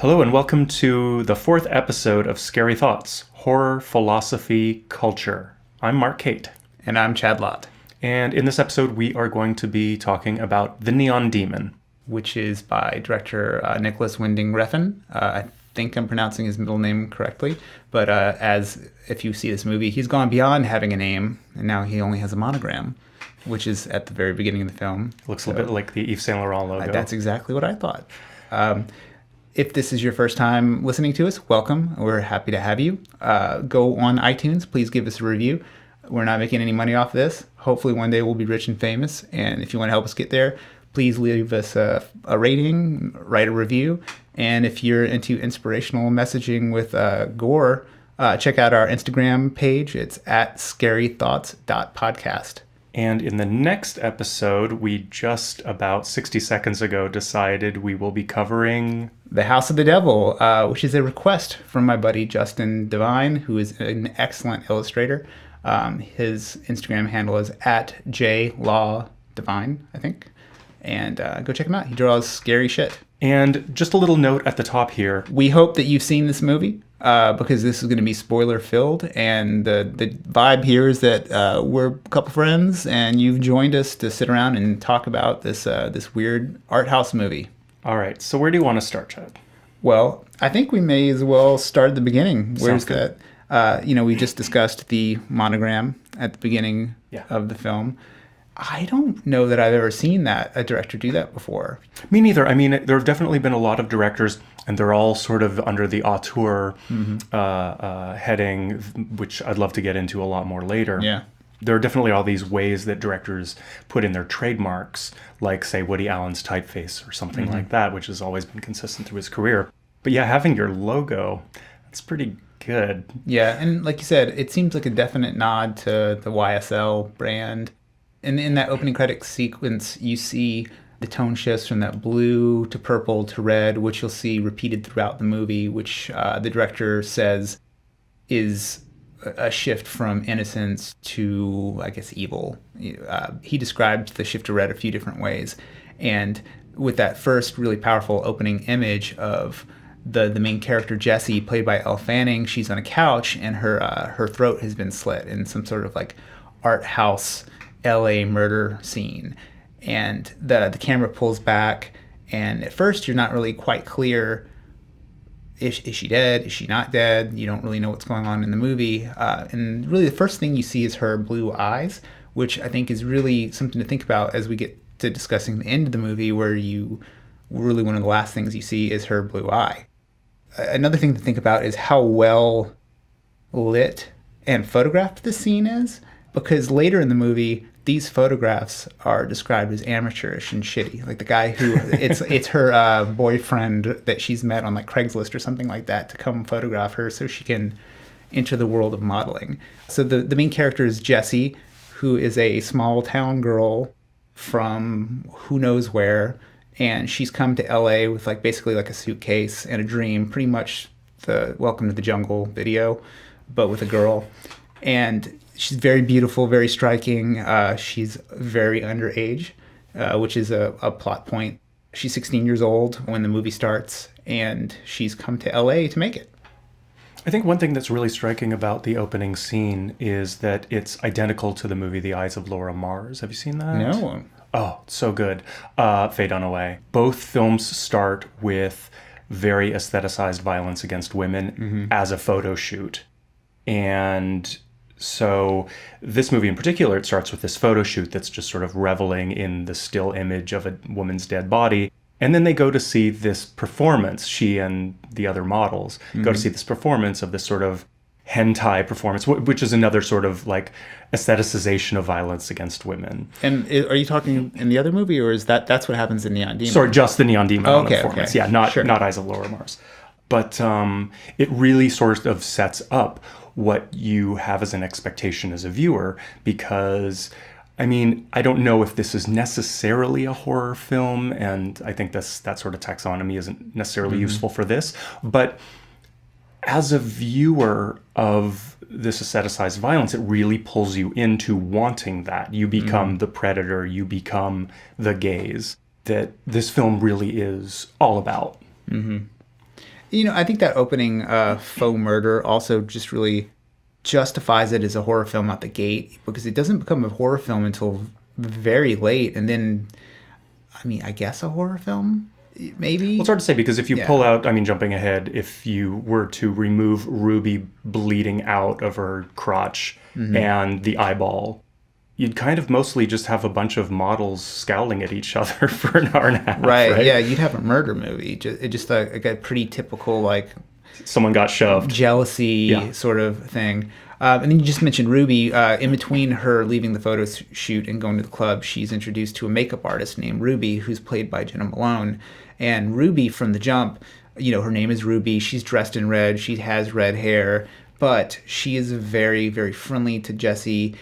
Hello and welcome to the fourth episode of Scary Thoughts, Horror, Philosophy, Culture. I'm Mark Cate. And I'm Chad Lott. And in this episode, we are going to be talking about The Neon Demon, which is by director Nicolas Winding Refn. I think I'm pronouncing his middle name correctly. But as if you see this movie, he's gone beyond having a name, and now he only has a monogram, which is at the very beginning of the film. It looks a little bit like the Yves Saint Laurent logo. That's exactly what I thought. If this is your first time listening to us, welcome. We're happy to have you. Go on iTunes. Please give us a review. We're not making any money off this. Hopefully one day we'll be rich and famous. And if you want to help us get there, please leave us a rating, write a review. And if you're into inspirational messaging with gore, check out our Instagram page. It's at scarythoughts.podcast. And in the next episode, we just about 60 seconds ago decided we will be covering The House of the Devil, which is a request from my buddy Justin Devine, who is an excellent illustrator. His Instagram handle is at jlawdevine, I think. And go check him out. He draws scary shit. And just a little note at the top here. We hope that you've seen this movie because this is going to be spoiler-filled. And the vibe here is that we're a couple friends and you've joined us to sit around and talk about this weird art house movie. All right. So where do you want to start, Chad? Well, I think we may as well start at the beginning. Where's that? We just discussed the monogram at the beginning of the film. I don't know that I've ever seen a director do that before. Me neither. I mean, there have definitely been a lot of directors, and they're all sort of under the auteur heading, which I'd love to get into a lot more later. Yeah. There are definitely all these ways that directors put in their trademarks, like, say, Woody Allen's typeface or something like that, which has always been consistent through his career. But yeah, having your logo, that's pretty good. Yeah, and like you said, it seems like a definite nod to the YSL brand. And in that opening credits sequence, you see the tone shifts from that blue to purple to red, which you'll see repeated throughout the movie, which the director says is a shift from innocence to, I guess, evil. He described the shift to red a few different ways. And with that first really powerful opening image of the main character, Jessie, played by Elle Fanning, she's on a couch and her throat has been slit in some sort of like art house LA murder scene, and the camera pulls back, and at first you're not really quite clear, is she dead, is she not dead? You don't really know what's going on in the movie, and really the first thing you see is her blue eyes, which I think is really something to think about as we get to discussing the end of the movie, where you really, one of the last things you see is her blue eye. Another thing to think about is how well lit and photographed this scene is, because later in the movie, these photographs are described as amateurish and shitty. Like the guy who, it's her boyfriend that she's met on like Craigslist or something like that to come photograph her so she can enter the world of modeling. So the main character is Jessie, who is a small town girl from who knows where. And she's come to LA with like basically like a suitcase and a dream, pretty much the Welcome to the Jungle video, but with a girl. And she's very beautiful, very striking. She's very underage, which is a plot point. She's 16 years old when the movie starts, and she's come to LA to make it. I think one thing that's really striking about the opening scene is that it's identical to the movie The Eyes of Laura Mars. Have you seen that? No. Oh, so good. Faye Dunaway. Both films start with very aestheticized violence against women as a photo shoot. And so this movie in particular, it starts with this photo shoot that's just sort of reveling in the still image of a woman's dead body. And then they go to see this performance, she and the other models go to see this performance of this sort of hentai performance, which is another sort of like aestheticization of violence against women. And are you talking in the other movie, or is that's what happens in Neon Demon? Sorry, just the Neon Demon performance. Okay. Yeah, not Eyes of Laura Mars. But it really sort of sets up what you have as an expectation as a viewer, because I mean, I don't know if this is necessarily a horror film, and I think that sort of taxonomy isn't necessarily useful for this, but as a viewer of this aestheticized violence, it really pulls you into wanting that. You become the predator, you become the gaze that this film really is all about. I think that opening faux murder also just really justifies it as a horror film out the gate, because it doesn't become a horror film until very late, and then, I guess a horror film, maybe? Well, it's hard to say, because if you pull out, jumping ahead, if you were to remove Ruby bleeding out of her crotch and the eyeball, you'd kind of mostly just have a bunch of models scowling at each other for an hour and a half. Right? Yeah, you'd have a murder movie. Just a pretty typical, like, someone got shoved. Jealousy sort of thing. And then you just mentioned Ruby. In between her leaving the photo shoot and going to the club, she's introduced to a makeup artist named Ruby, who's played by Jenna Malone. And Ruby, from the jump, her name is Ruby. She's dressed in red. She has red hair. But she is very, very friendly to Jessie.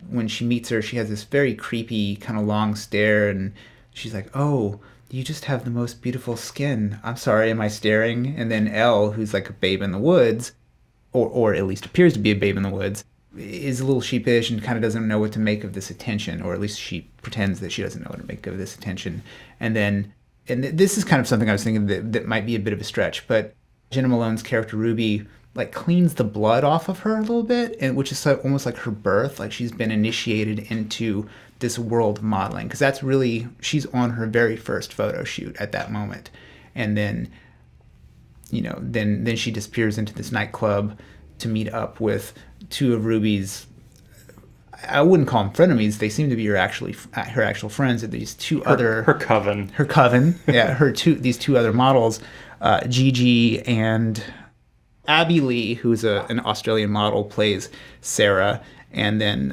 When she meets her, she has this very creepy, kind of long stare. And she's like, "Oh, you just have the most beautiful skin. I'm sorry, am I staring?" And then Elle, who's like a babe in the woods, or at least appears to be a babe in the woods, is a little sheepish and kind of doesn't know what to make of this attention, or at least she pretends that she doesn't know what to make of this attention. And this is kind of something I was thinking that might be a bit of a stretch, but Jenna Malone's character Ruby like cleans the blood off of her a little bit, and which is almost like her birth, like she's been initiated into this world of modeling, because that's really, she's on her very first photo shoot at that moment. And then then she disappears into this nightclub to meet up with two of Ruby's, I wouldn't call them frenemies, they seem to be her actual friends. These two her coven, yeah, these two other models, Gigi and Abby Lee, who's an Australian model, plays Sarah, and then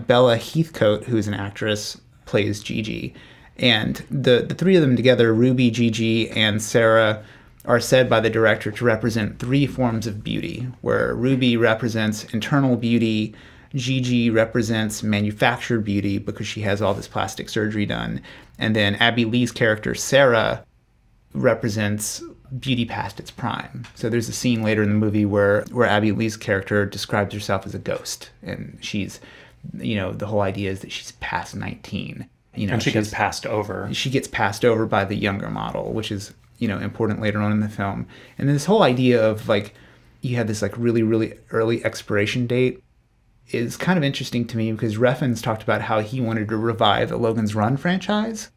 Bella Heathcote, who's an actress, plays Gigi. And the three of them together, Ruby, Gigi, and Sarah, are said by the director to represent three forms of beauty, where Ruby represents internal beauty, Gigi represents manufactured beauty because she has all this plastic surgery done, and then Abby Lee's character, Sarah, represents beauty past its prime. So there's a scene later in the movie where Abby Lee's character describes herself as a ghost, and she's, the whole idea is that she's past 19. And she gets passed over. She gets passed over by the younger model, which is, important later on in the film. And this whole idea of, like, you have this, like, really, really early expiration date is kind of interesting to me, because Refn's talked about how he wanted to revive the Logan's Run franchise,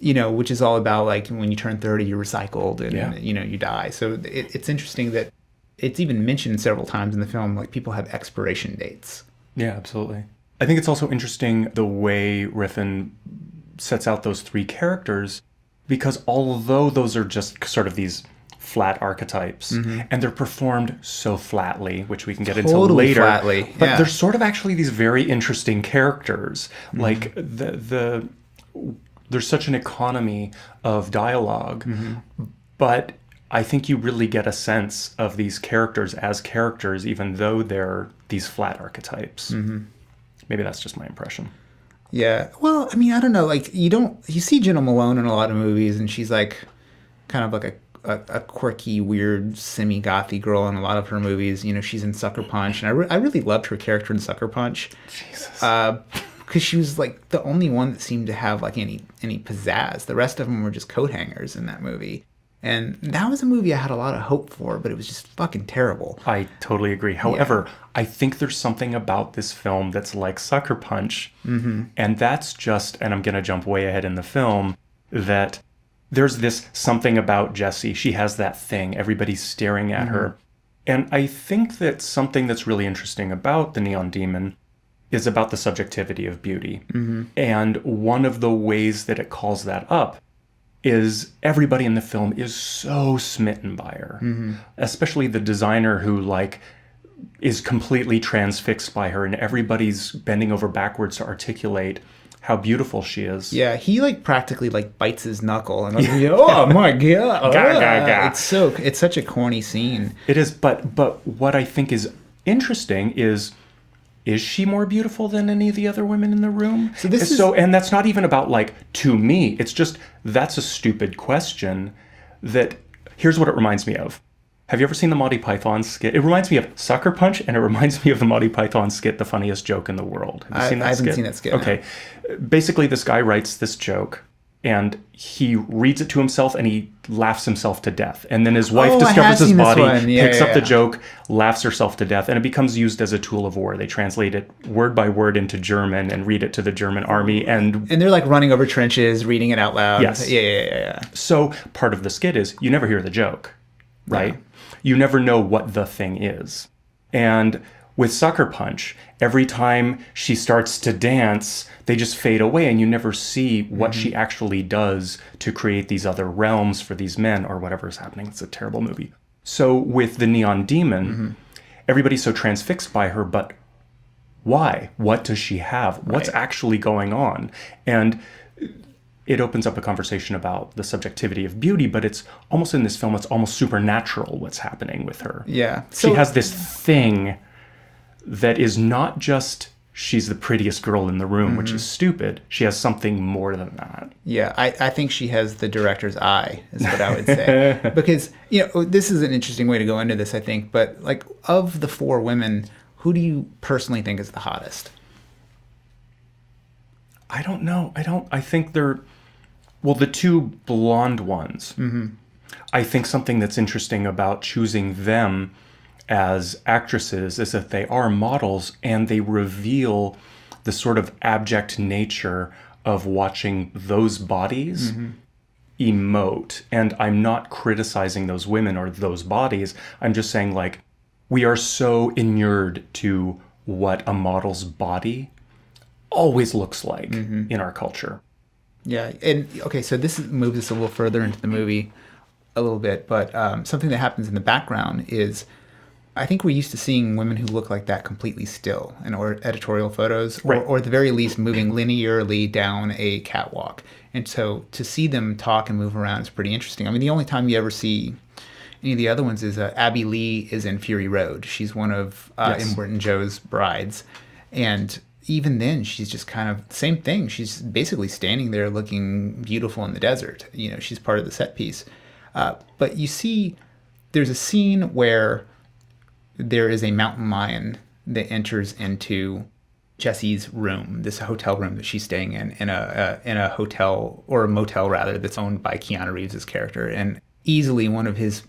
which is all about, like, when you turn 30, you're recycled and, you die. So it's interesting that it's even mentioned several times in the film, like, people have expiration dates. Yeah, absolutely. I think it's also interesting the way Refn sets out those three characters, because although those are just sort of these flat archetypes, and they're performed so flatly, which we can get into later. Flatly. But they're sort of actually these very interesting characters. Like there's such an economy of dialogue, but I think you really get a sense of these characters as characters, even though they're these flat archetypes. Maybe that's just my impression. Yeah. Well, I don't know. Like, you see Jenna Malone in a lot of movies, and she's like kind of like a quirky, weird, semi-gothy girl in a lot of her movies. She's in Sucker Punch, and I really loved her character in Sucker Punch. Jesus. Because she was like the only one that seemed to have like any pizzazz. The rest of them were just coat hangers in that movie. And that was a movie I had a lot of hope for, but it was just fucking terrible. I totally agree. However, I think there's something about this film that's like Sucker Punch. And that's just, and I'm going to jump way ahead in the film, that there's this something about Jessie. She has that thing. Everybody's staring at her. And I think that something that's really interesting about The Neon Demon is about the subjectivity of beauty. And one of the ways that it calls that up is everybody in the film is so smitten by her, especially the designer, who like is completely transfixed by her, and everybody's bending over backwards to articulate how beautiful she is. Yeah, he like practically like bites his knuckle and like, oh my god, it's such a corny scene. It is, but what I think is interesting is she more beautiful than any of the other women in the room? And that's not even about, like, to me. It's just, that's a stupid question. That, here's what it reminds me of. Have you ever seen the Monty Python skit? It reminds me of Sucker Punch, and it reminds me of the Monty Python skit, The Funniest Joke in the World. Have you seen that skit? I haven't seen that skit. Okay. No. Basically, this guy writes this joke, and he reads it to himself and he laughs himself to death. And then his wife I have discovers his seen this body, one. Yeah, picks up the yeah. joke, laughs herself to death, and it becomes used as a tool of war. They translate it word by word into German and read it to the German army. And they're like running over trenches, reading it out loud. Yes. Yeah. So part of the skit is you never hear the joke, right? Yeah. You never know what the thing is. And with Sucker Punch, every time she starts to dance, they just fade away and you never see what she actually does to create these other realms for these men or whatever is happening. It's a terrible movie. So with the Neon Demon, everybody's so transfixed by her, but why? What does she have? What's actually going on? And it opens up a conversation about the subjectivity of beauty, but it's almost in this film, it's almost supernatural what's happening with her. Yeah. She has this thing that is not just she's the prettiest girl in the room, which is stupid. She has something more than that. Yeah, I think she has the director's eye, is what I would say. Because, this is an interesting way to go into this, I think. But, like, of the 4 women, who do you personally think is the hottest? I don't know. I think they're, well, the 2 blonde ones. I think something that's interesting about choosing them as actresses is that they are models and they reveal the sort of abject nature of watching those bodies emote. And I'm not criticizing those women or those bodies. I'm just saying, like, we are so inured to what a model's body always looks like in our culture. Yeah. And okay, so this moves us a little further into the movie a little bit, but something that happens in the background is I think we're used to seeing women who look like that completely still in editorial photos, or at the very least moving linearly down a catwalk. And so to see them talk and move around is pretty interesting. I mean, the only time you ever see any of the other ones is Abby Lee is in Fury Road. She's one of Immortan Joe's brides. And even then, she's just kind of same thing. She's basically standing there looking beautiful in the desert. She's part of the set piece. But you see, there's a scene where there is a mountain lion that enters into Jesse's room, this hotel room that she's staying in a hotel, or a motel rather, that's owned by Keanu Reeves' character, and easily one of his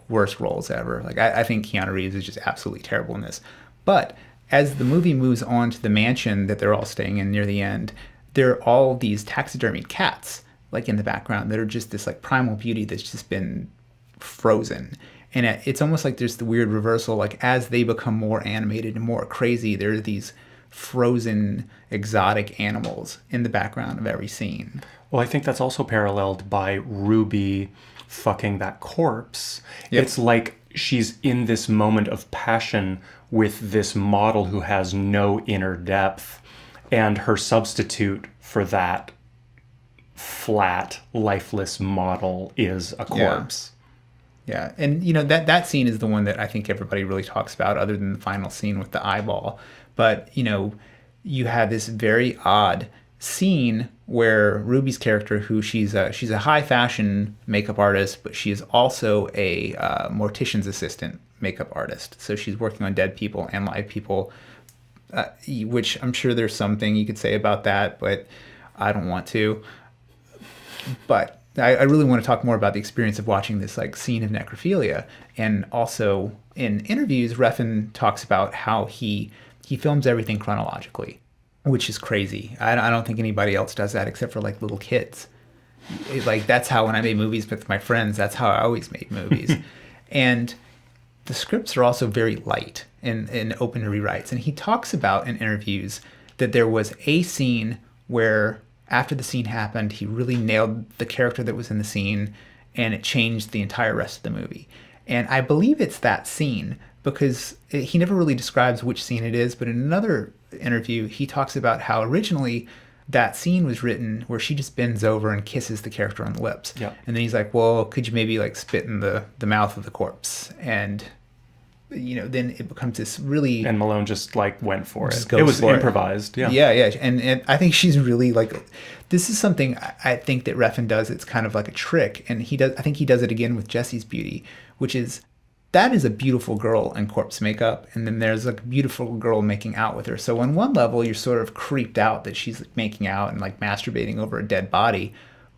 worst roles ever. I think Keanu Reeves is just absolutely terrible in this. But as the movie moves on to the mansion that they're all staying in near the end, there are all these taxidermied cats in the background that are just this primal beauty that's just been frozen. And it's almost like there's the weird reversal, as they become more animated and more crazy, there are these frozen exotic animals in the background of every scene. Well, I think that's also paralleled by Ruby fucking that corpse. Yep. It's like she's in this moment of passion with this model who has no inner depth, and her substitute for that flat, lifeless model is a corpse. Yeah, and that scene is the one that I think everybody really talks about, other than the final scene with the eyeball. But you have this very odd scene where Ruby's character, who she's a high fashion makeup artist, but she is also a mortician's assistant makeup artist. So she's working on dead people and live people, which I'm sure there's something you could say about that, but I don't want to. But I really want to talk more about the experience of watching this scene of necrophilia. And also in interviews, Refn talks about how he films everything chronologically, which is crazy. I don't think anybody else does that except for little kids. That's how, when I made movies with my friends, that's how I always made movies. And the scripts are also very light and open to rewrites. And he talks about in interviews that there was a scene where after the scene happened, he really nailed the character that was in the scene, and it changed the entire rest of the movie. And I believe it's that scene, because he never really describes which scene it is, but in another interview, he talks about how originally that scene was written where she just bends over and kisses the character on the lips. Yeah. And then he's like, well, could you maybe spit in the mouth of the corpse? And then it becomes this really... And Malone just went for it. It was improvised. Yeah. Yeah. And I think she's really this is something I think that Refn does. It's kind of like a trick. And I think he does it again with Jesse's beauty, which is, that is a beautiful girl in corpse makeup. And then there's a beautiful girl making out with her. So on one level, you're sort of creeped out that she's making out and masturbating over a dead body.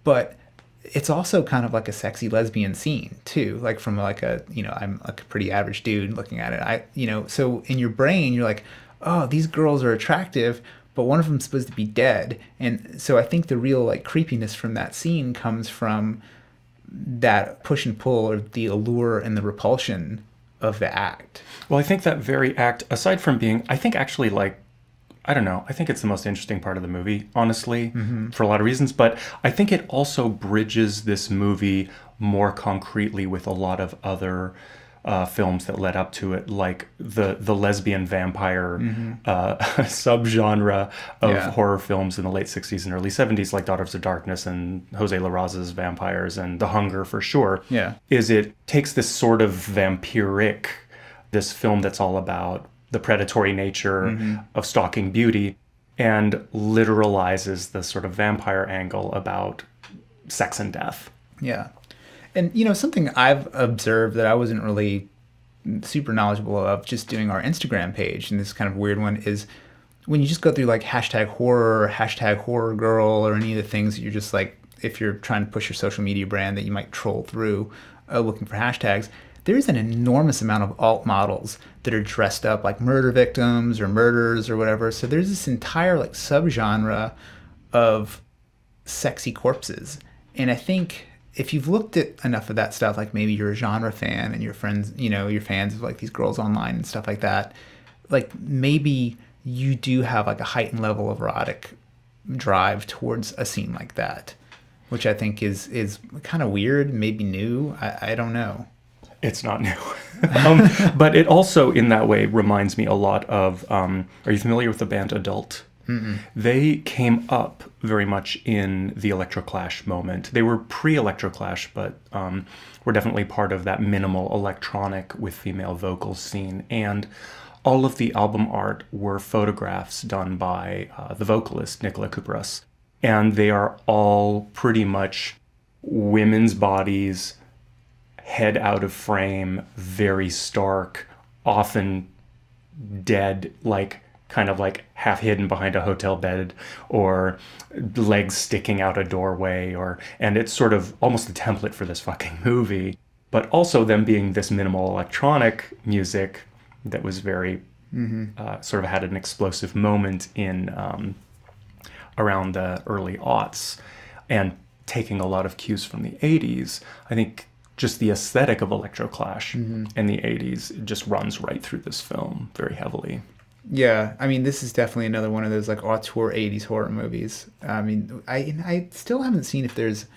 but it's also kind of like a sexy lesbian scene too, like from like a, I'm like a pretty average dude looking at it. So in your brain, you're like, oh, these girls are attractive, but one of them's supposed to be dead. And so I think the real like creepiness from that scene comes from that push and pull, or the allure and the repulsion of the act. Well, I think that very act, aside from being, I think actually like, I don't know, I think it's the most interesting part of the movie, honestly, for a lot of reasons. But I think it also bridges this movie more concretely with a lot of other films that led up to it, like the lesbian vampire subgenre of horror films in the late 60s and early 70s, like Daughters of Darkness and Jose Larraz's Vampires and The Hunger, for sure. Yeah. Is it takes this sort of vampiric, this film that's all about the predatory nature of stalking beauty, and literalizes the sort of vampire angle about sex and death. Yeah. And, something I've observed that I wasn't really super knowledgeable of just doing our Instagram page, and this kind of weird one, is when you just go through like hashtag horror, or hashtag horror girl, or any of the things that you're just like, if you're trying to push your social media brand that you might troll through looking for hashtags, there's an enormous amount of alt models that are dressed up like murder victims or murderers or whatever. So there's this entire like subgenre of sexy corpses. And I think if you've looked at enough of that stuff, like maybe you're a genre fan and your friends, you're fans of like these girls online and stuff like that, like maybe you do have like a heightened level of erotic drive towards a scene like that, which I think is kind of weird, maybe new. I don't know. It's not new. But it also, in that way, reminds me a lot of, are you familiar with the band Adult? Mm-mm. They came up very much in the Electroclash moment. They were pre-Electroclash, but were definitely part of that minimal electronic with female vocals scene. And all of the album art were photographs done by the vocalist, Nicolas Winding. And they are all pretty much women's bodies, head out of frame, very stark, often dead, like kind of like half hidden behind a hotel bed, or legs sticking out a doorway, and it's sort of almost a template for this fucking movie. But also them being this minimal electronic music that was very sort of had an explosive moment in around the early aughts, and taking a lot of cues from the 80s. I think just the aesthetic of Electroclash in the 80s just runs right through this film very heavily. Yeah, I mean, this is definitely another one of those like auteur 80s horror movies. I mean, I still haven't seen if there's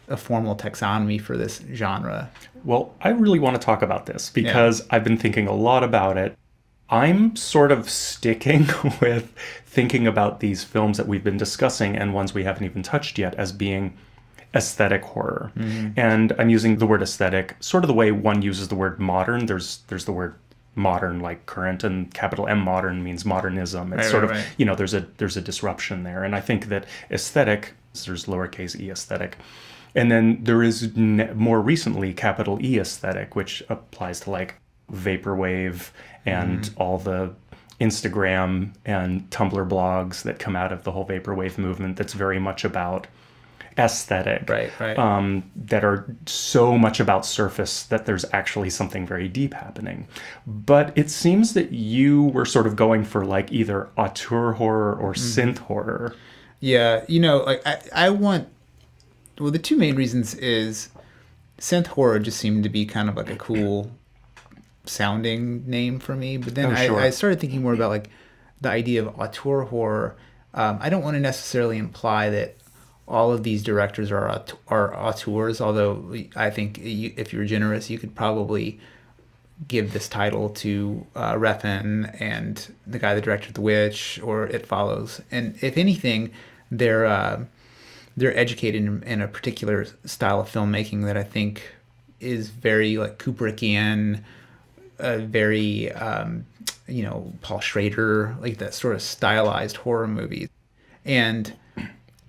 a formal taxonomy for this genre. Well, I really want to talk about this because I've been thinking a lot about it. I'm sort of sticking with thinking about these films that we've been discussing and ones we haven't even touched yet as being aesthetic horror. And I'm using the word aesthetic sort of the way one uses the word modern. There's the word modern, like current, and capital M modern means modernism. It's there's a disruption there. And I think that aesthetic, there's lowercase e aesthetic. And then there is more recently capital E aesthetic, which applies to like vaporwave and all the Instagram and Tumblr blogs that come out of the whole vaporwave movement. That's very much about aesthetic, right. That are so much about surface that there's actually something very deep happening. But it seems that you were sort of going for like either auteur horror or synth horror. Yeah, like I want, well, the two main reasons is synth horror just seemed to be kind of like a cool sounding name for me. But then I started thinking more about like the idea of auteur horror. I don't want to necessarily imply that all of these directors are auteurs, although I think if you're generous, you could probably give this title to Refn and the guy that directed The Witch or It Follows. And if anything, they're educated in a particular style of filmmaking that I think is very like Kubrickian, very Paul Schrader, like that sort of stylized horror movies. And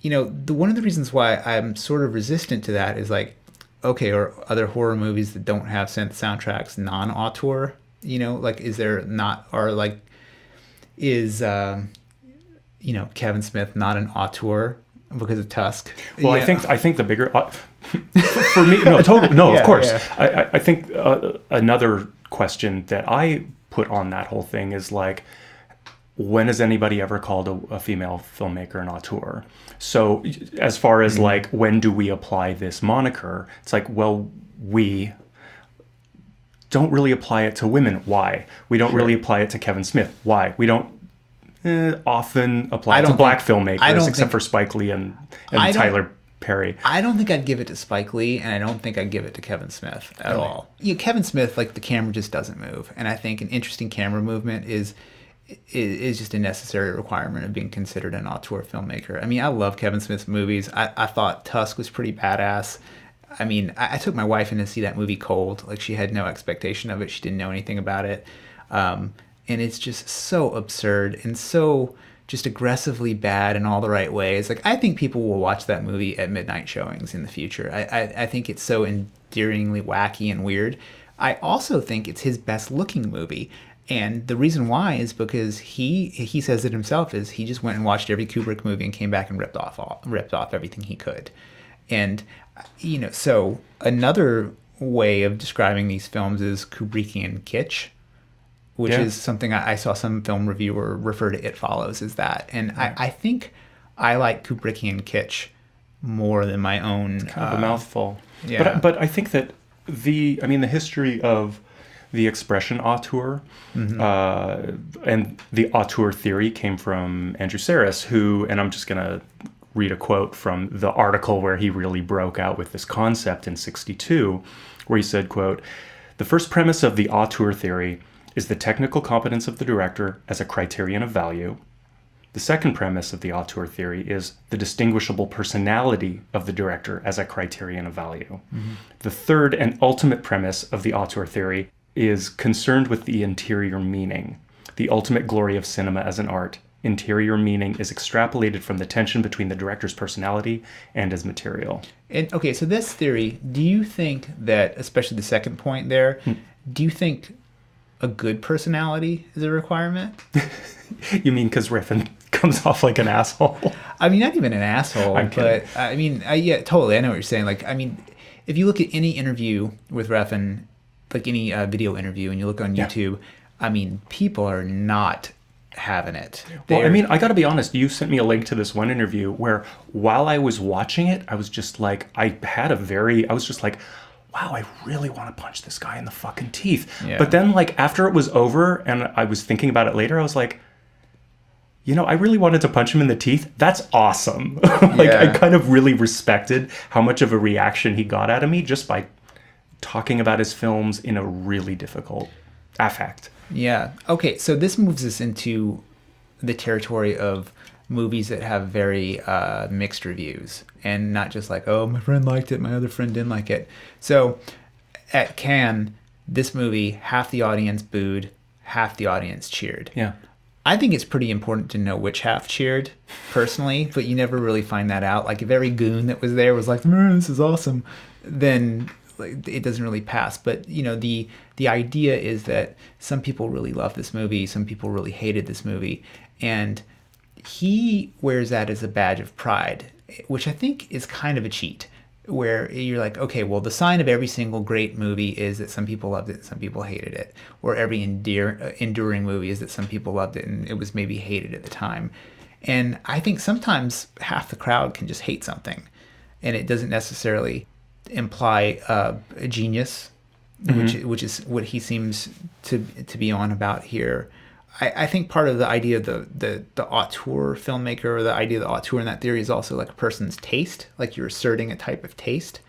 one of the reasons why I'm sort of resistant to that is like, okay, are other horror movies that don't have synth soundtracks non-auteur? Like, is there not, or like, is Kevin Smith not an auteur? because of Tusk. Well, I think the bigger for me, no, totally, no, Yeah, of course. yeah. I think another question that I put on that whole thing is like, when has anybody ever called a female filmmaker an auteur? So as far as like, when do we apply this moniker? It's like, well, we don't really apply it to women. Why? We don't really apply it to Kevin Smith. Why? We don't often apply it to black filmmakers, except for Spike Lee and Tyler Perry. I don't think I'd give it to Spike Lee, and I don't think I'd give it to Kevin Smith at all. Kevin Smith, like, the camera just doesn't move, and I think an interesting camera movement is just a necessary requirement of being considered an auteur filmmaker. I mean, I love Kevin Smith's movies. I thought Tusk was pretty badass. I mean, I took my wife in to see that movie cold. Like, she had no expectation of it. She didn't know anything about it. And it's just so absurd and so just aggressively bad in all the right ways. Like, I think people will watch that movie at midnight showings in the future. I think it's so endearingly wacky and weird. I also think it's his best looking movie. And the reason why is because he says it himself, is he just went and watched every Kubrick movie and came back and ripped off everything he could. And, so another way of describing these films is Kubrickian kitsch, which is something I saw some film reviewer refer to It Follows as that. And I think I like Kubrickian kitsch more than my own. Kind of a mouthful. Yeah. But I think that the history of the expression auteur and the auteur theory came from Andrew Sarris, who, and I'm just going to read a quote from the article where he really broke out with this concept in 1962, where he said, quote, "The first premise of the auteur theory is the technical competence of the director as a criterion of value. The second premise of the auteur theory is the distinguishable personality of the director as a criterion of value. The third and ultimate premise of the auteur theory is concerned with the interior meaning, the ultimate glory of cinema as an art. Interior meaning is extrapolated from the tension between the director's personality and his material." And okay, so this theory, do you think that, especially the second point there, do you think a good personality is a requirement? You mean because Refn comes off like an asshole? I mean, not even an asshole, I'm kidding. but I mean, yeah, totally. I know what you're saying. Like, I mean, if you look at any interview with Refn, like any video interview, and you look on YouTube, I mean, people are not having it. Well, I mean, I got to be honest. You sent me a link to this one interview where, while I was watching it, I was just like, I was just like, wow, I really want to punch this guy in the fucking teeth. Yeah. But then, like, after it was over and I was thinking about it later, I was like, I really wanted to punch him in the teeth. That's awesome. I kind of really respected how much of a reaction he got out of me just by talking about his films in a really difficult affect. Yeah. Okay, so this moves us into the territory of movies that have very mixed reviews, and not just like, oh, my friend liked it, my other friend didn't like it. So at Cannes, this movie, half the audience booed, half the audience cheered. Yeah. I think it's pretty important to know which half cheered, personally, but you never really find that out. Like, if every goon that was there was like, this is awesome, then like, it doesn't really pass. But, the idea is that some people really love this movie, some people really hated this movie, and he wears that as a badge of pride, which I think is kind of a cheat, where you're like, okay, well, the sign of every single great movie is that some people loved it and some people hated it, or every enduring movie is that some people loved it and it was maybe hated at the time. And I think sometimes half the crowd can just hate something, and it doesn't necessarily imply a genius, which is what he seems to be on about here. I think part of the idea of the auteur filmmaker, or the idea of the auteur in that theory, is also like a person's taste, like you're asserting a type of taste.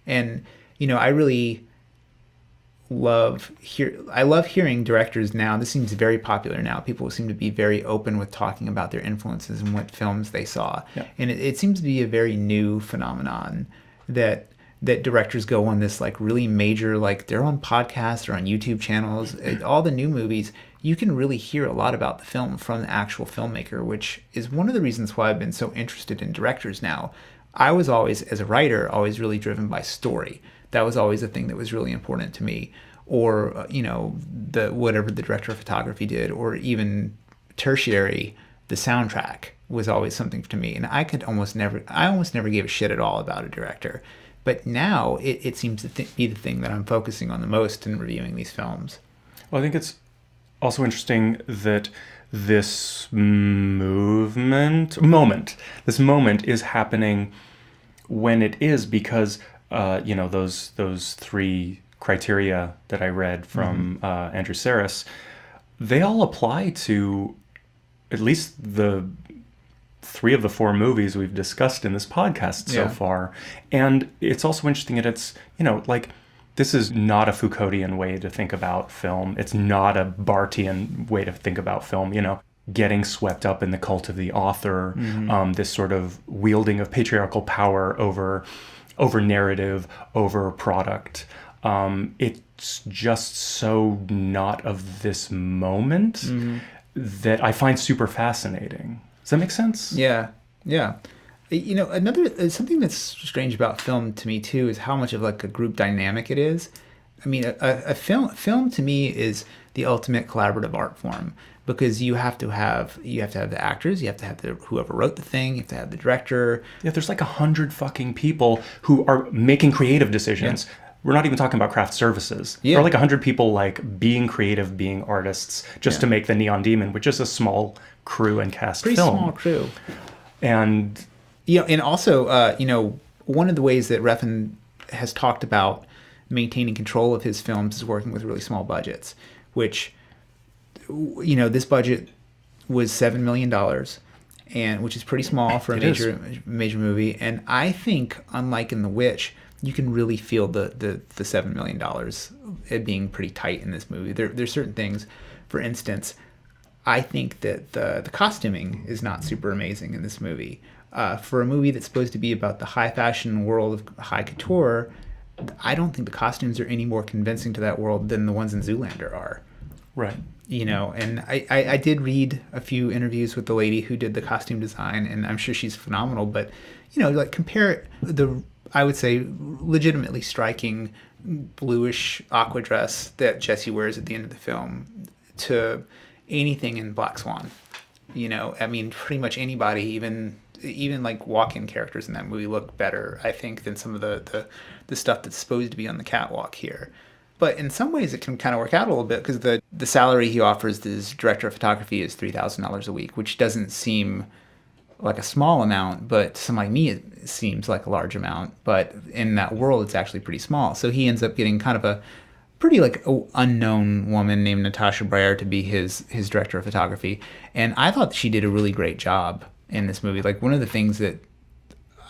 And, I really love hearing directors now. This seems very popular now. People seem to be very open with talking about their influences and what films they saw. Yeah. And it seems to be a very new phenomenon that directors go on this like really major, like they're on podcasts or on YouTube channels. All the new movies, you can really hear a lot about the film from the actual filmmaker, which is one of the reasons why I've been so interested in directors now. I was always, as a writer, always really driven by story. That was always a thing that was really important to me. Or, whatever the director of photography did, or even tertiary, the soundtrack was always something to me. And I almost never gave a shit at all about a director. But now it seems to be the thing that I'm focusing on the most in reviewing these films. Well, I think it's also interesting that this moment is happening when it is, because those three criteria that I read from Andrew Saris, they all apply to at least the 3 of the 4 movies we've discussed in this podcast so far. And it's also interesting that it's, this is not a Foucauldian way to think about film. It's not a Barthian way to think about film, getting swept up in the cult of the author, this sort of wielding of patriarchal power over narrative, over product. It's just so not of this moment that I find super fascinating. Does that make sense? Yeah. Something that's strange about film to me too is how much of like a group dynamic it is. I mean, a film to me is the ultimate collaborative art form, because you have to have the actors, you have to have whoever wrote the thing, you have to have the director. Yeah, there's like 100 fucking people who are making creative decisions. Yeah. We're not even talking about craft services. Yeah. There are like 100 people like being creative, being artists, just to make the Neon Demon, which is a small crew and cast Pretty film. Small crew. And and also, one of the ways that Refn has talked about maintaining control of his films is working with really small budgets, which, this budget was $7 million, and which is pretty small for a major movie. And I think, unlike in The Witch, you can really feel the $7 million it being pretty tight in this movie. There's certain things, for instance, I think that the costuming is not super amazing in this movie. For a movie that's supposed to be about the high fashion world of high couture, I don't think the costumes are any more convincing to that world than the ones in Zoolander are. Right. And I did read a few interviews with the lady who did the costume design, and I'm sure she's phenomenal, but, compare I would say, legitimately striking bluish aqua dress that Jessie wears at the end of the film to anything in Black Swan. Pretty much anybody, even like walk-in characters in that movie look better, I think, than some of the stuff that's supposed to be on the catwalk here. But in some ways, it can kind of work out a little bit, because the salary he offers his director of photography is $3,000 a week, which doesn't seem like a small amount, but to someone like me, it seems like a large amount. But in that world, it's actually pretty small. So he ends up getting kind of a pretty unknown woman named Natasha Breyer to be his director of photography. And I thought she did a really great job in this movie. Like, one of the things that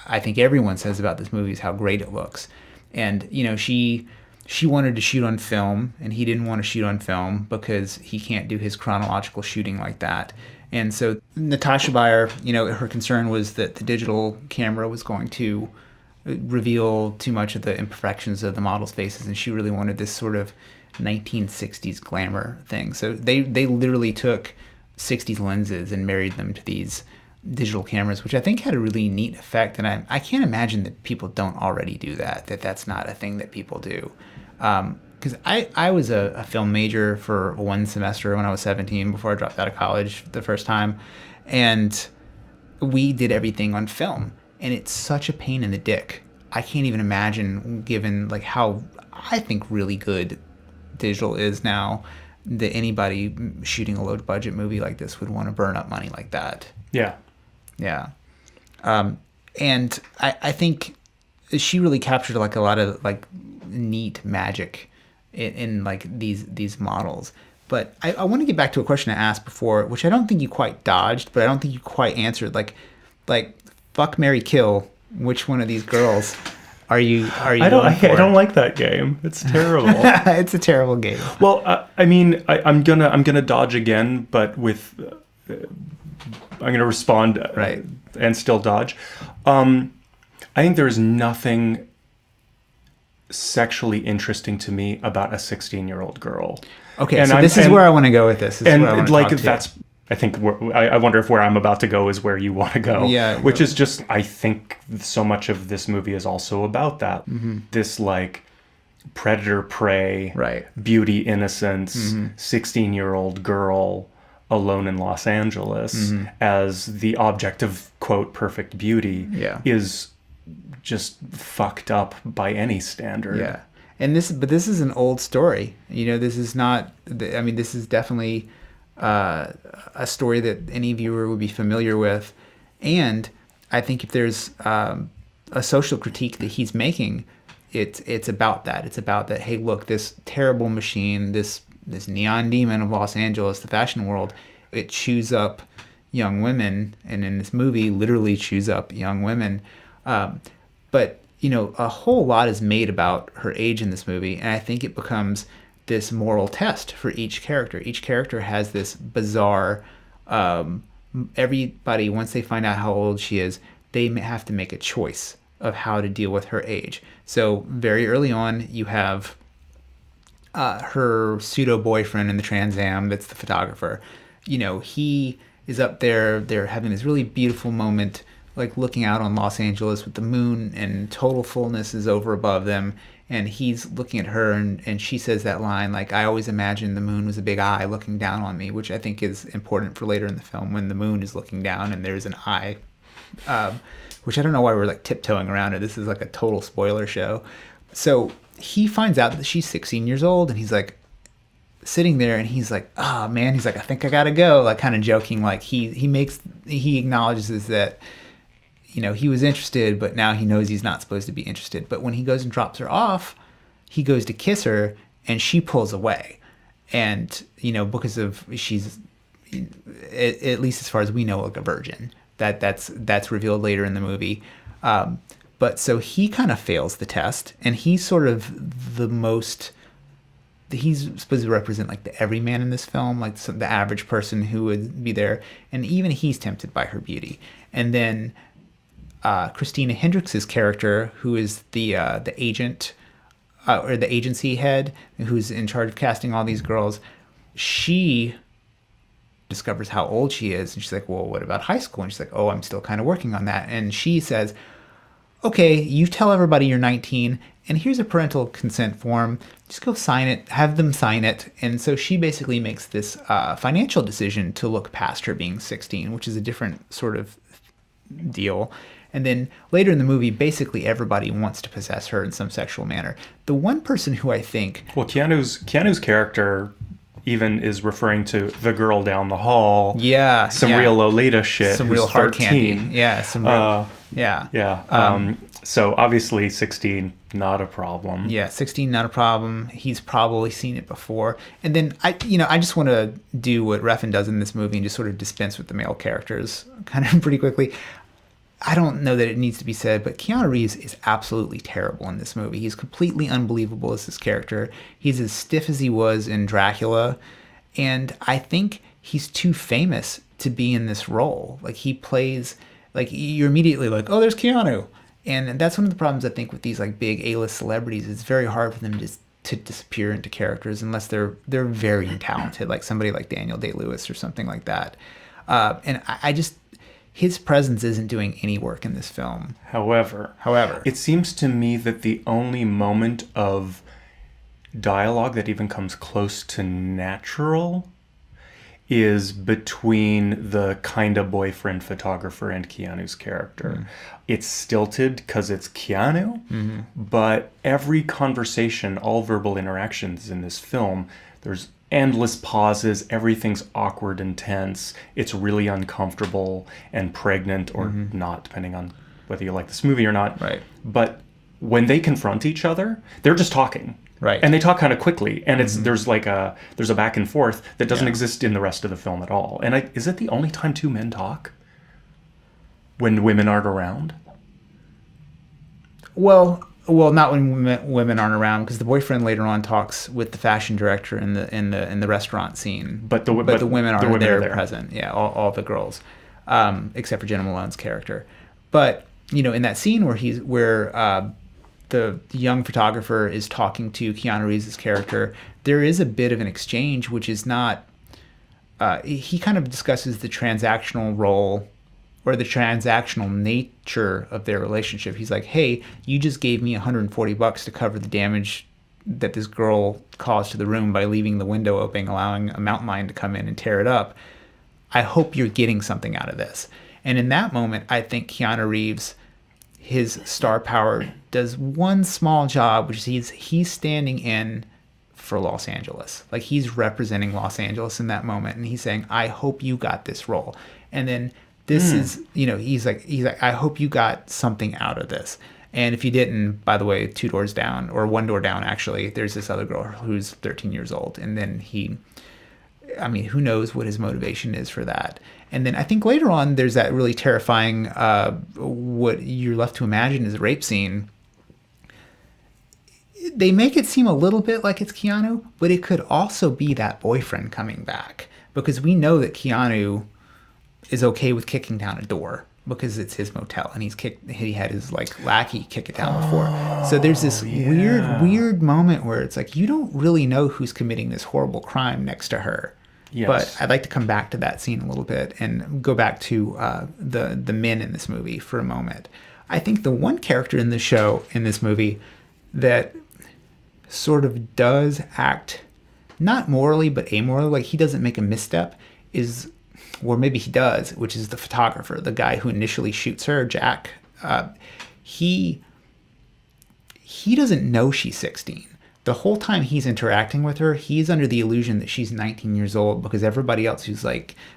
I think everyone says about this movie is how great it looks. And, she wanted to shoot on film, and he didn't want to shoot on film because he can't do his chronological shooting like that. And so Natasha Breyer, her concern was that the digital camera was going to reveal too much of the imperfections of the models' faces, and she really wanted this sort of 1960s glamour thing. So they literally took 60s lenses and married them to these digital cameras, which I think had a really neat effect. And I can't imagine that people don't already do that that's not a thing that people do. Because I was a film major for one semester when I was 17 before I dropped out of college the first time. And we did everything on film. And it's such a pain in the dick. I can't even imagine, given like how I think really good digital is now, that anybody shooting a low budget movie like this would want to burn up money like that. Yeah. Yeah. And I think she really captured like a lot of like neat magic in like these models. But I want to get back to a question I asked before, which I don't think you quite dodged, but I don't think you quite answered. Like fuck, marry, kill. Which one of these girls are you? I don't like that game. It's terrible. It's a terrible game. Well, I'm gonna dodge again, but with I'm gonna respond right and still dodge. I think there is nothing sexually interesting to me about a 16-year-old girl. Okay, and so this is where I want to go with this. And like that's. I think I wonder if where I'm about to go is where you want to go. Yeah. Which is just, I think so much of this movie is also about that. Mm-hmm. This like predator prey, right, beauty innocence, 16-year-old girl alone in Los Angeles as the object of, quote, perfect beauty is just fucked up by any standard. Yeah. And this is an old story. This is not, this is definitely a story that any viewer would be familiar with. And I think if there's a social critique that he's making, it's about that. It's about that, hey, look, this terrible machine, this neon demon of Los Angeles, the fashion world, it chews up young women, and in this movie, literally chews up young women. But a whole lot is made about her age in this movie, and I think it becomes this moral test for each character. Each character has this bizarre, everybody, once they find out how old she is, they have to make a choice of how to deal with her age. So very early on, you have her pseudo-boyfriend in the Trans Am that's the photographer. He is up there, they're having this really beautiful moment, like looking out on Los Angeles with the moon, and total fullness is over above them, and he's looking at her, and she says that line, like, I always imagined the moon was a big eye looking down on me, which I think is important for later in the film when the moon is looking down and there's an eye, which I don't know why we're like tiptoeing around it. This is like a total spoiler show. So he finds out that she's 16 years old, and he's like sitting there, and he's like, oh man, he's like, I think I gotta go, like kind of joking, like he acknowledges that he was interested, but now he knows he's not supposed to be interested. But when he goes and drops her off, he goes to kiss her, and she pulls away. And, because of she's, at least as far as we know, like a virgin. That's revealed later in the movie. But so he kind of fails the test, and he's sort of he's supposed to represent like the everyman in this film, like the average person who would be there. And even he's tempted by her beauty. And then Christina Hendricks's character, who is the agent or the agency head, who's in charge of casting all these girls, she discovers how old she is, and she's like, well, what about high school? And she's like, oh, I'm still kind of working on that. And she says, okay, you tell everybody you're 19, and here's a parental consent form. Just go sign it, have them sign it. And so she basically makes this financial decision to look past her being 16, which is a different sort of deal. And then later in the movie, basically everybody wants to possess her in some sexual manner. The one person who I think... Well, Keanu's character even is referring to the girl down the hall. Yeah. Some real Lolita shit. Some real hard candy. Yeah. Some real... So obviously 16, not a problem. Yeah, 16, not a problem. He's probably seen it before. And then I just want to do what Refn does in this movie and just sort of dispense with the male characters kind of pretty quickly. I don't know that it needs to be said, but Keanu Reeves is absolutely terrible in this movie. He's completely unbelievable as this character. He's as stiff as he was in Dracula, and I think he's too famous to be in this role. Like, he plays, like, you're immediately like, oh, there's Keanu. And that's one of the problems, I think, with these, like, big A-list celebrities. It's very hard for them to disappear into characters unless they're very talented, like somebody like Daniel Day-Lewis or something like that. And I just... his presence isn't doing any work in this film. However, it seems to me that the only moment of dialogue that even comes close to natural is between the kind of boyfriend photographer and Keanu's character. Mm. It's stilted because it's Keanu, but every conversation, all verbal interactions in this film, there's endless pauses, everything's awkward and tense, it's really uncomfortable and pregnant or not, depending on whether you like this movie or not. Right. But when they confront each other, they're just talking. Right. And they talk kind of quickly, and there's a back and forth that doesn't exist in the rest of the film at all. And is it the only time two men talk? When women aren't around? Well, not when women aren't around, because the boyfriend later on talks with the fashion director in the restaurant scene. But the women are there present. Yeah, all the girls, except for Jenna Malone's character. But in that scene where the young photographer is talking to Keanu Reeves' character, there is a bit of an exchange, which is not. He kind of discusses the transactional role or the transactional nature of their relationship. He's like, hey, you just gave me $140 to cover the damage that this girl caused to the room by leaving the window open, allowing a mountain lion to come in and tear it up. I hope you're getting something out of this. And in that moment, I think Keanu Reeves, his star power, does one small job, which is he's standing in for Los Angeles. Like, he's representing Los Angeles in that moment, and he's saying, I hope you got this role. And then this is, he's like, I hope you got something out of this. And if you didn't, by the way, 2 doors down, or 1 door down, actually, there's this other girl who's 13 years old. And then who knows what his motivation is for that. And then I think later on, there's that really terrifying, what you're left to imagine is a rape scene. They make it seem a little bit like it's Keanu, but it could also be that boyfriend coming back. Because we know that Keanu is okay with kicking down a door because it's his motel, and he had his lackey kick it down before. So there's this weird moment where it's like, you don't really know who's committing this horrible crime next to her. Yes. But I'd like to come back to that scene a little bit and go back to the men in this movie for a moment. I think the one character in this movie that sort of does act not morally but amorally, like he doesn't make a misstep, or maybe he does, which is the photographer, the guy who initially shoots her, Jack. He doesn't know she's 16. The whole time he's interacting with her, he's under the illusion that she's 19 years old because everybody else who's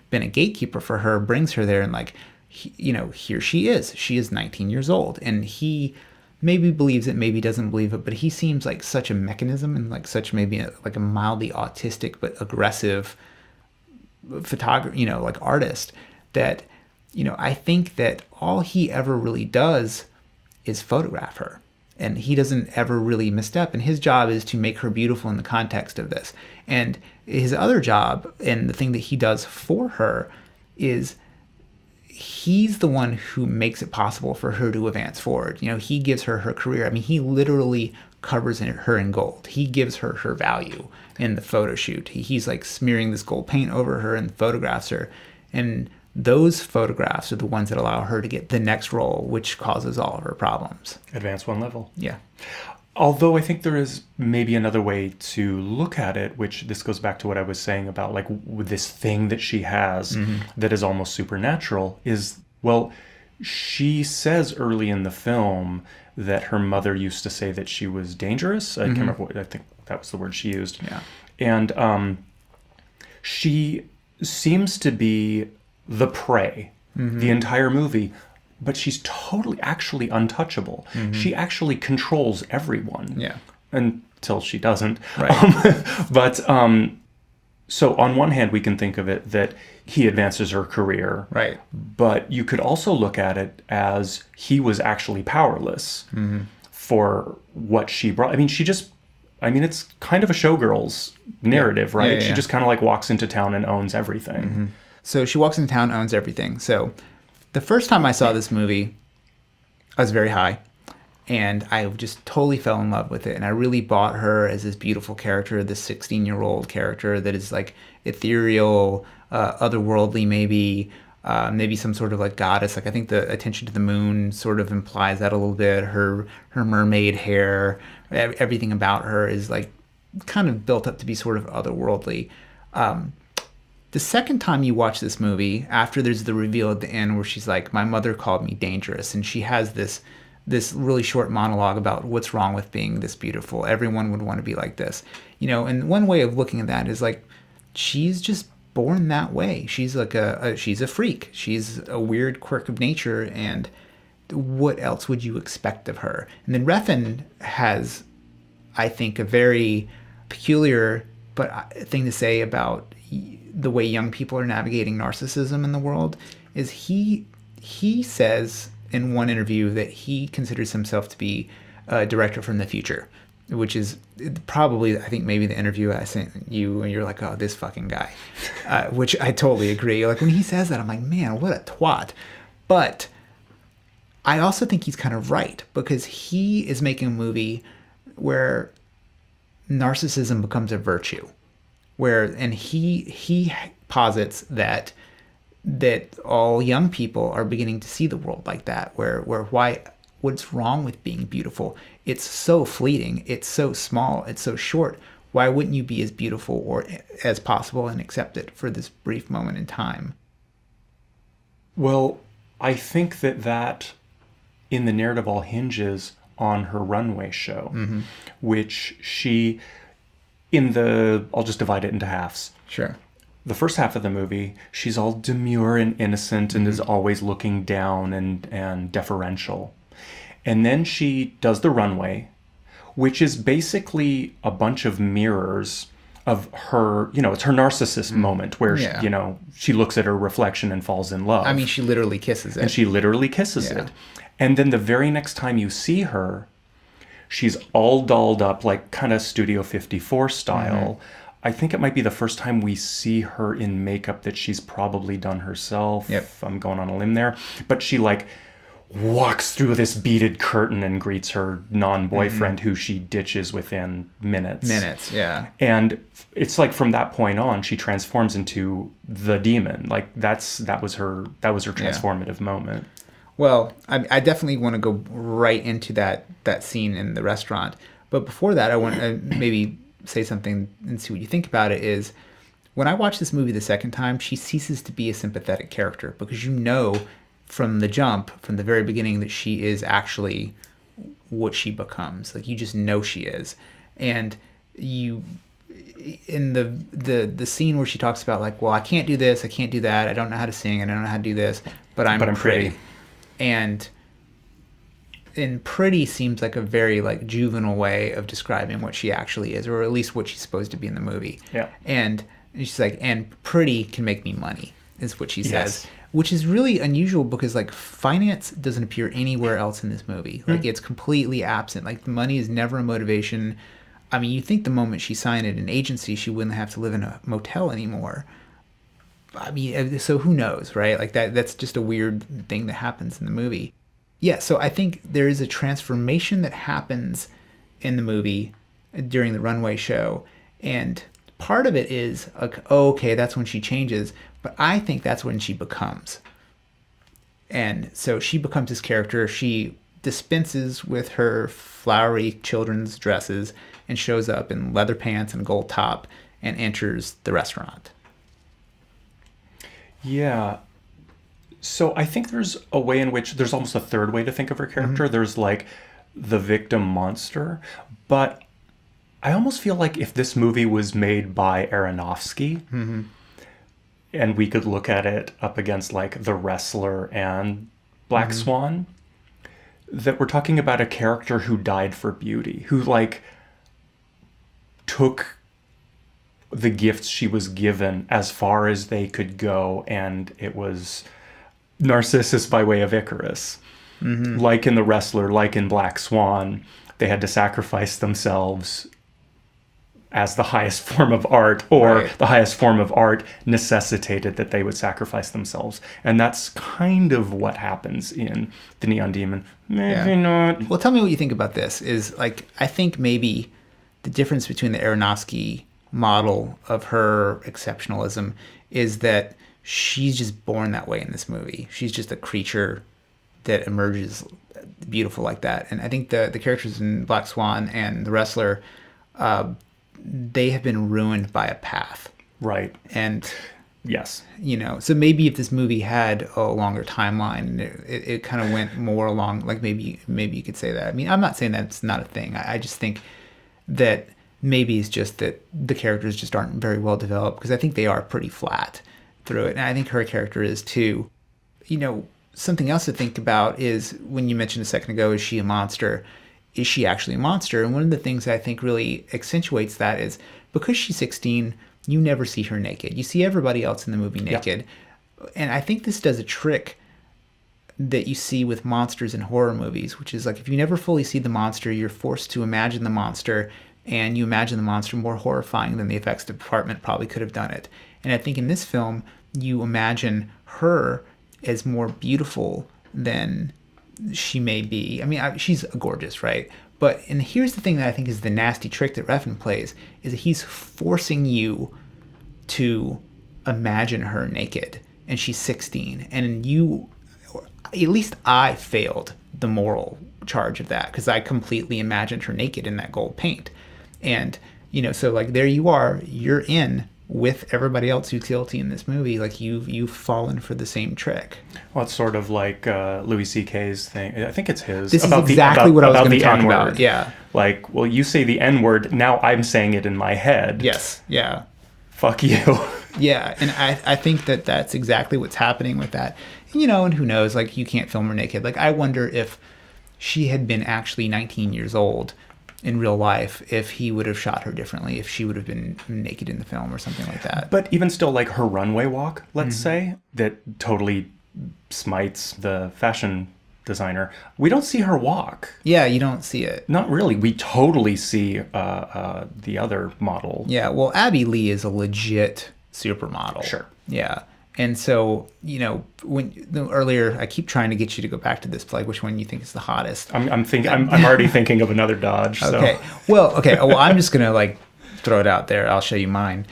been a gatekeeper for her brings her there, and here she is. She is 19 years old, and he maybe believes it, maybe doesn't believe it, but he seems like such a mechanism and such maybe a mildly autistic but aggressive photographer, artist, that, I think that all he ever really does is photograph her, and he doesn't ever really misstep, and his job is to make her beautiful in the context of this. And his other job, and the thing that he does for her, is he's the one who makes it possible for her to advance forward. He gives her her career. He literally covers her in gold. He gives her her value in the photo shoot. He's smearing this gold paint over her and photographs her. And those photographs are the ones that allow her to get the next role, which causes all of her problems. Advance one level. Yeah. Although I think there is maybe another way to look at it, which this goes back to what I was saying about with this thing that she has that is almost supernatural, is, well, she says early in the film that her mother used to say that she was dangerous. I can't remember I think that was the word she used. Yeah. And she seems to be the prey the entire movie, but she's totally actually untouchable. She actually controls everyone. Yeah. Until she doesn't. Right. But so on one hand, we can think of it that he advances her career. Right. But you could also look at it as he was actually powerless for what she brought. It's kind of a showgirl's narrative, right? Yeah. She just kind of walks into town and owns everything. So she walks into town, owns everything. So the first time I saw this movie, I was very high, and I just totally fell in love with it. And I really bought her as this beautiful character, this 16-year-old character that is ethereal, otherworldly, maybe some sort of goddess. I think the attention to the moon sort of implies that a little bit. Her mermaid hair, everything about her is kind of built up to be sort of otherworldly. The second time you watch this movie, after there's the reveal at the end where she's like, my mother called me dangerous, and she has this really short monologue about what's wrong with being this beautiful. Everyone would want to be like this. And one way of looking at that is she's just born that way. She's she's a freak. She's a weird quirk of nature, and what else would you expect of her? And then Refn has, I think, a very peculiar thing to say about the way young people are navigating narcissism in the world. Is he says in one interview that he considers himself to be a director from the future, which is probably, I think, maybe the interview I sent you and you're like, oh, this fucking guy, which I totally agree. When he says that, I'm like, man, what a twat. But I also think he's kind of right, because he is making a movie where narcissism becomes a virtue, and he posits that all young people are beginning to see the world like that, where what's wrong with being beautiful? It's so fleeting, it's so small, it's so short. Why wouldn't you be as beautiful or as possible and accept it for this brief moment in time? Well, I think that in the narrative all hinges on her runway show, which she, I'll just divide it into halves. Sure. The first half of the movie, she's all demure and innocent and is always looking down and deferential. And then she does the runway, which is basically a bunch of mirrors of her, it's her narcissist moment where, she looks at her reflection and falls in love. I mean, she literally kisses it. And she literally kisses it. And then the very next time you see her, she's all dolled up, like kind of Studio 54 style. I think it might be the first time we see her in makeup that she's probably done herself. Yep. If I'm going on a limb there. But she walks through this beaded curtain and greets her non-boyfriend who she ditches within minutes. Yeah. And it's like from that point on, she transforms into the demon. Like that was her transformative moment. Well, I definitely want to go right into that scene in the restaurant. But before that, I want to maybe say something and see what you think about it. Is when I watch this movie the second time, she ceases to be a sympathetic character because from the jump, from the very beginning, that she is actually what she becomes. Like, you just know she is. And you, in the scene where she talks about, like, well, I can't do this, I can't do that, I don't know how to sing, I don't know how to do this, but I'm pretty. And pretty seems like a very, like, juvenile way of describing what she actually is, or at least what she's supposed to be in the movie. Yeah. And she's like, and pretty can make me money, is what she says. Yes. Which is really unusual because, like, finance doesn't appear anywhere else in this movie. Like, it's completely absent. Like, the money is never a motivation. I mean, you think the moment she signed at an agency, she wouldn't have to live in a motel anymore. I mean, so who knows, right? Like, that's just a weird thing that happens in the movie. Yeah, so I think there is a transformation that happens in the movie during the runway show. And part of it is, like, oh, okay, that's when she changes. But I think that's when she becomes. And so she becomes this character. She dispenses with her flowery children's dresses and shows up in leather pants and gold top and enters the restaurant. Yeah. So I think there's a way in which there's almost a third way to think of her character. There's like the victim monster. But I almost feel like if this movie was made by Aronofsky, and we could look at it up against like The Wrestler and Black Swan, that we're talking about a character who died for beauty, who like took the gifts she was given as far as they could go, and it was Narcissus by way of Icarus. Like in The Wrestler, like in Black Swan, they had to sacrifice themselves as the highest form of art, or the highest form of art necessitated that they would sacrifice themselves. And that's kind of what happens in The Neon Demon. Maybe not. Well, tell me what you think about this. Is like, I think maybe the difference between the Aronofsky model of her exceptionalism is that she's just born that way in this movie. She's just a creature that emerges beautiful like that. And I think the characters in Black Swan and The Wrestler, they have been ruined by a path. Right. And yes, so maybe if this movie had a longer timeline, it kind of went more along, like maybe you could say that. I mean, I'm not saying that's not a thing. I just think that maybe it's just that the characters just aren't very well developed, because I think they are pretty flat through it. And I think her character is too. Something else to think about is, when you mentioned a second ago, is she a monster? Is she actually a monster? And one of the things I think really accentuates that is, because she's 16, you never see her naked. You see everybody else in the movie naked. Yeah. And I think this does a trick that you see with monsters in horror movies, which is like, if you never fully see the monster, you're forced to imagine the monster, and you imagine the monster more horrifying than the effects department probably could have done it. And I think in this film, you imagine her as more beautiful than she may be. I mean, she's gorgeous, right? And here's the thing that I think is the nasty trick that Refn plays, is that he's forcing you to imagine her naked, and she's 16. And you, at least I failed the moral charge of that, because I completely imagined her naked in that gold paint. And, so like, there you are, you're in with everybody else who's guilty in this movie, like you've fallen for the same trick. Well, it's sort of like Louis C.K.'s thing. I think it's his. This is exactly what I was going to talk N-word. about. Yeah. Like, well, you say the N-word, now I'm saying it in my head. Yes. Yeah. Fuck you. Yeah, and I think that that's exactly what's happening with that. And who knows, like, you can't film her naked. Like, I wonder if she had been actually 19 years old in real life, if he would have shot her differently, if she would have been naked in the film or something like that. But even still, like, her runway walk, let's say, that totally smites the fashion designer, we don't see her walk. Yeah, you don't see it. Not really. We totally see the other model. Yeah, well, Abby Lee is a legit supermodel. Sure. Yeah. And so, earlier, I keep trying to get you to go back to this, like which one you think is the hottest. I'm already thinking of another Dodge. So. Okay. Well, I'm just gonna like throw it out there. I'll show you mine.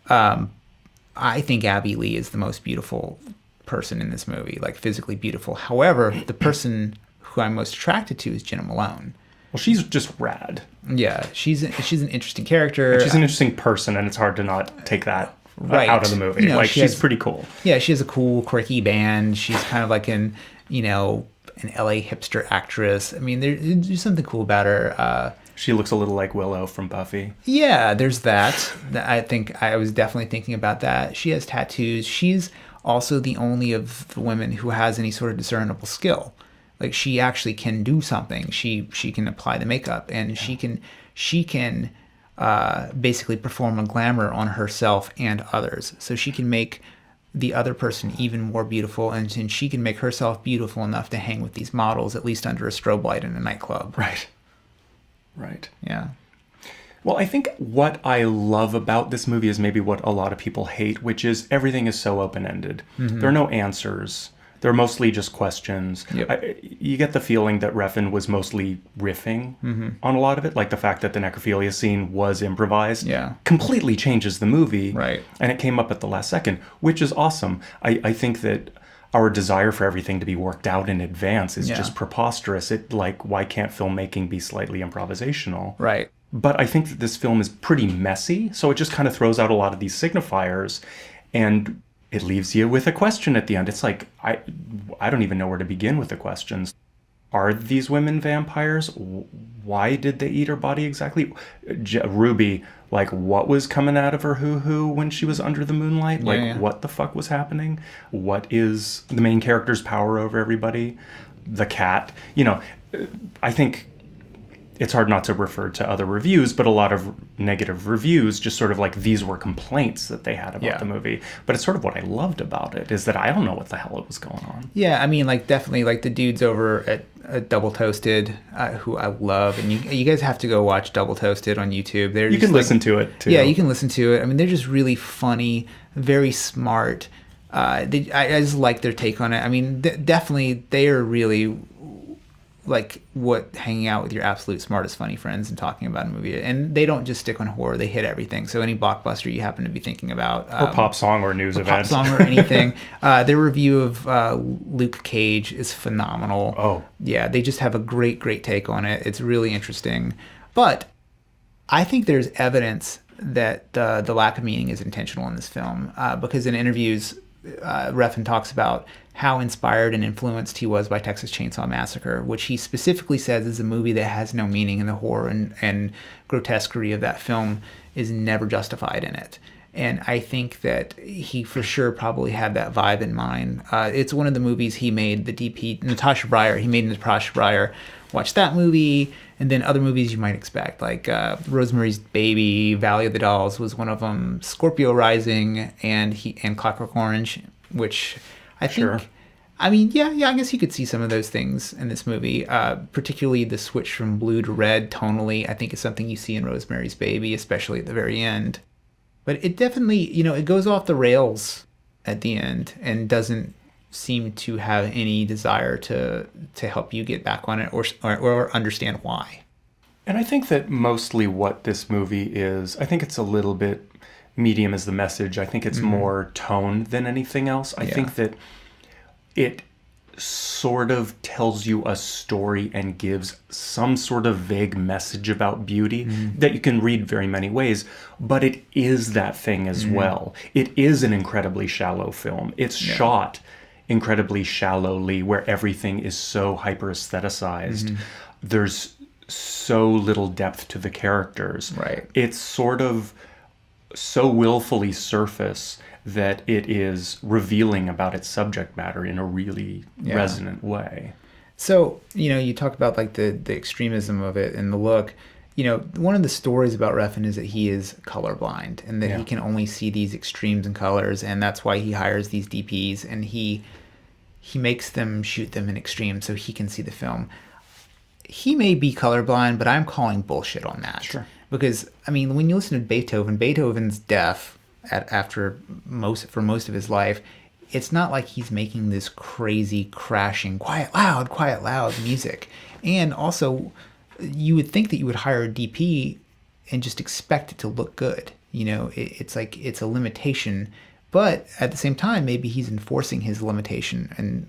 I think Abby Lee is the most beautiful person in this movie, like physically beautiful. However, the person who I'm most attracted to is Jenna Malone. Well, she's just rad. Yeah, she's an interesting character. And she's an interesting person, and it's hard to not take that out of the movie. She's pretty cool. Yeah, she has a cool, quirky band. She's kind of like an LA hipster actress. I mean, there's something cool about her. She looks a little like Willow from Buffy. Yeah, there's that. I think I was definitely thinking about that. She has tattoos. She's also the only of the women who has any sort of discernible skill. Like, she actually can do something. She can apply the makeup, and she can basically perform a glamour on herself and others. So she can make the other person even more beautiful, and she can make herself beautiful enough to hang with these models, at least under a strobe light in a nightclub. Right. Yeah. Well, I think what I love about this movie is maybe what a lot of people hate, which is everything is so open-ended. Mm-hmm. There are no answers. They're mostly just questions. Yep. You get the feeling that Refn was mostly riffing on a lot of it, like the fact that the necrophilia scene was improvised. Yeah. Completely changes the movie. Right. And it came up at the last second, which is awesome. I think that our desire for everything to be worked out in advance is just preposterous. Why can't filmmaking be slightly improvisational? Right. But I think that this film is pretty messy, so it just kind of throws out a lot of these signifiers, and it leaves you with a question at the end. It's like, I don't even know where to begin with the questions. Are these women vampires? Why did they eat her body exactly? Ruby, like, what was coming out of her hoo-hoo when she was under the moonlight? What the fuck was happening? What is the main character's power over everybody? The cat. I think it's hard not to refer to other reviews, but a lot of negative reviews just sort of like these were complaints that they had about the movie. But it's sort of what I loved about it, is that I don't know what the hell was going on. Yeah, I mean, like, definitely, like, the dudes over at Double Toasted, who I love, and you guys have to go watch Double Toasted on YouTube. You can listen to it, too. Yeah, you can listen to it. I mean, they're just really funny, very smart. I just like their take on it. I mean, definitely, they are really like hanging out with your absolute smartest funny friends and talking about a movie, and they don't just stick on horror, they hit everything. So any blockbuster you happen to be thinking about, or pop song or news event, pop song or anything, their review of Luke Cage is phenomenal. Oh yeah, they just have a great take on it. It's really interesting, but I think there's evidence that the lack of meaning is intentional in this film, because in interviews Refn talks about how inspired and influenced he was by Texas Chainsaw Massacre, which he specifically says is a movie that has no meaning, and the horror and grotesquerie of that film is never justified in it. And I think that he for sure probably had that vibe in mind. It's one of the movies he made, the DP, Natasha Breyer. Watch that movie, and then other movies you might expect, like Rosemary's Baby, Valley of the Dolls was one of them, Scorpio Rising, and Clockwork Orange, which I think, sure. I mean, yeah, I guess you could see some of those things in this movie, particularly the switch from blue to red tonally, I think is something you see in Rosemary's Baby, especially at the very end. But it definitely, it goes off the rails at the end and doesn't seem to have any desire to help you get back on it or understand why. And I think that mostly what this movie is, I think it's a little bit medium as the message. I think it's more tone than anything else. I think that it sort of tells you a story and gives some sort of vague message about beauty that you can read very many ways, but it is that thing as well. It is an incredibly shallow film. It's shot incredibly shallowly, where everything is so hyper aestheticized. There's so little depth to the characters. Right. It's sort of so willfully surface that it is revealing about its subject matter in a really resonant way. So, you talk about like the extremism of it and the look. One of the stories about Refn is that he is colorblind and that he can only see these extremes in colors, and that's why he hires these DPs and he makes them shoot them in extremes so he can see the film. He may be colorblind, but I'm calling bullshit on that. Sure. Because, when you listen to Beethoven's deaf for most of his life. It's not like he's making this crazy crashing, quiet, loud music. And also, you would think that you would hire a DP and just expect it to look good. It's like it's a limitation. But at the same time, maybe he's enforcing his limitation. And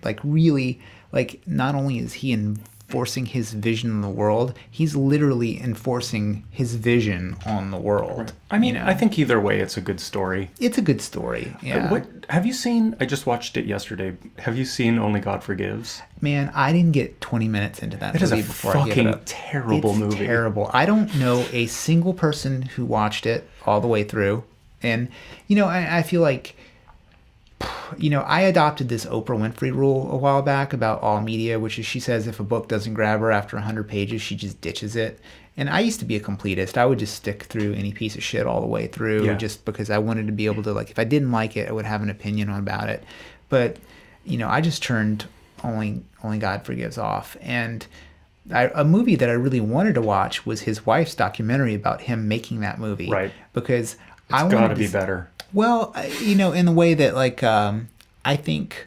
not only is he enforcing his vision in the world, he's literally enforcing his vision on the world. Right. I think either way, it's a good story. It's a good story. Yeah. Have you seen? I just watched it yesterday. Have you seen Only God Forgives? Man, I didn't get 20 minutes into that movie before I gave it up. It's a fucking terrible movie. It's terrible. I don't know a single person who watched it all the way through, and I feel like. I adopted this Oprah Winfrey rule a while back about all media, which is she says if a book doesn't grab her after 100 pages, she just ditches it. And I used to be a completist. I would just stick through any piece of shit all the way through just because I wanted to be able to, if I didn't like it, I would have an opinion about it. But, I just turned Only God Forgives off. And a movie that I really wanted to watch was his wife's documentary about him making that movie. Right. Because it's got to be better. Well, in the way that, I think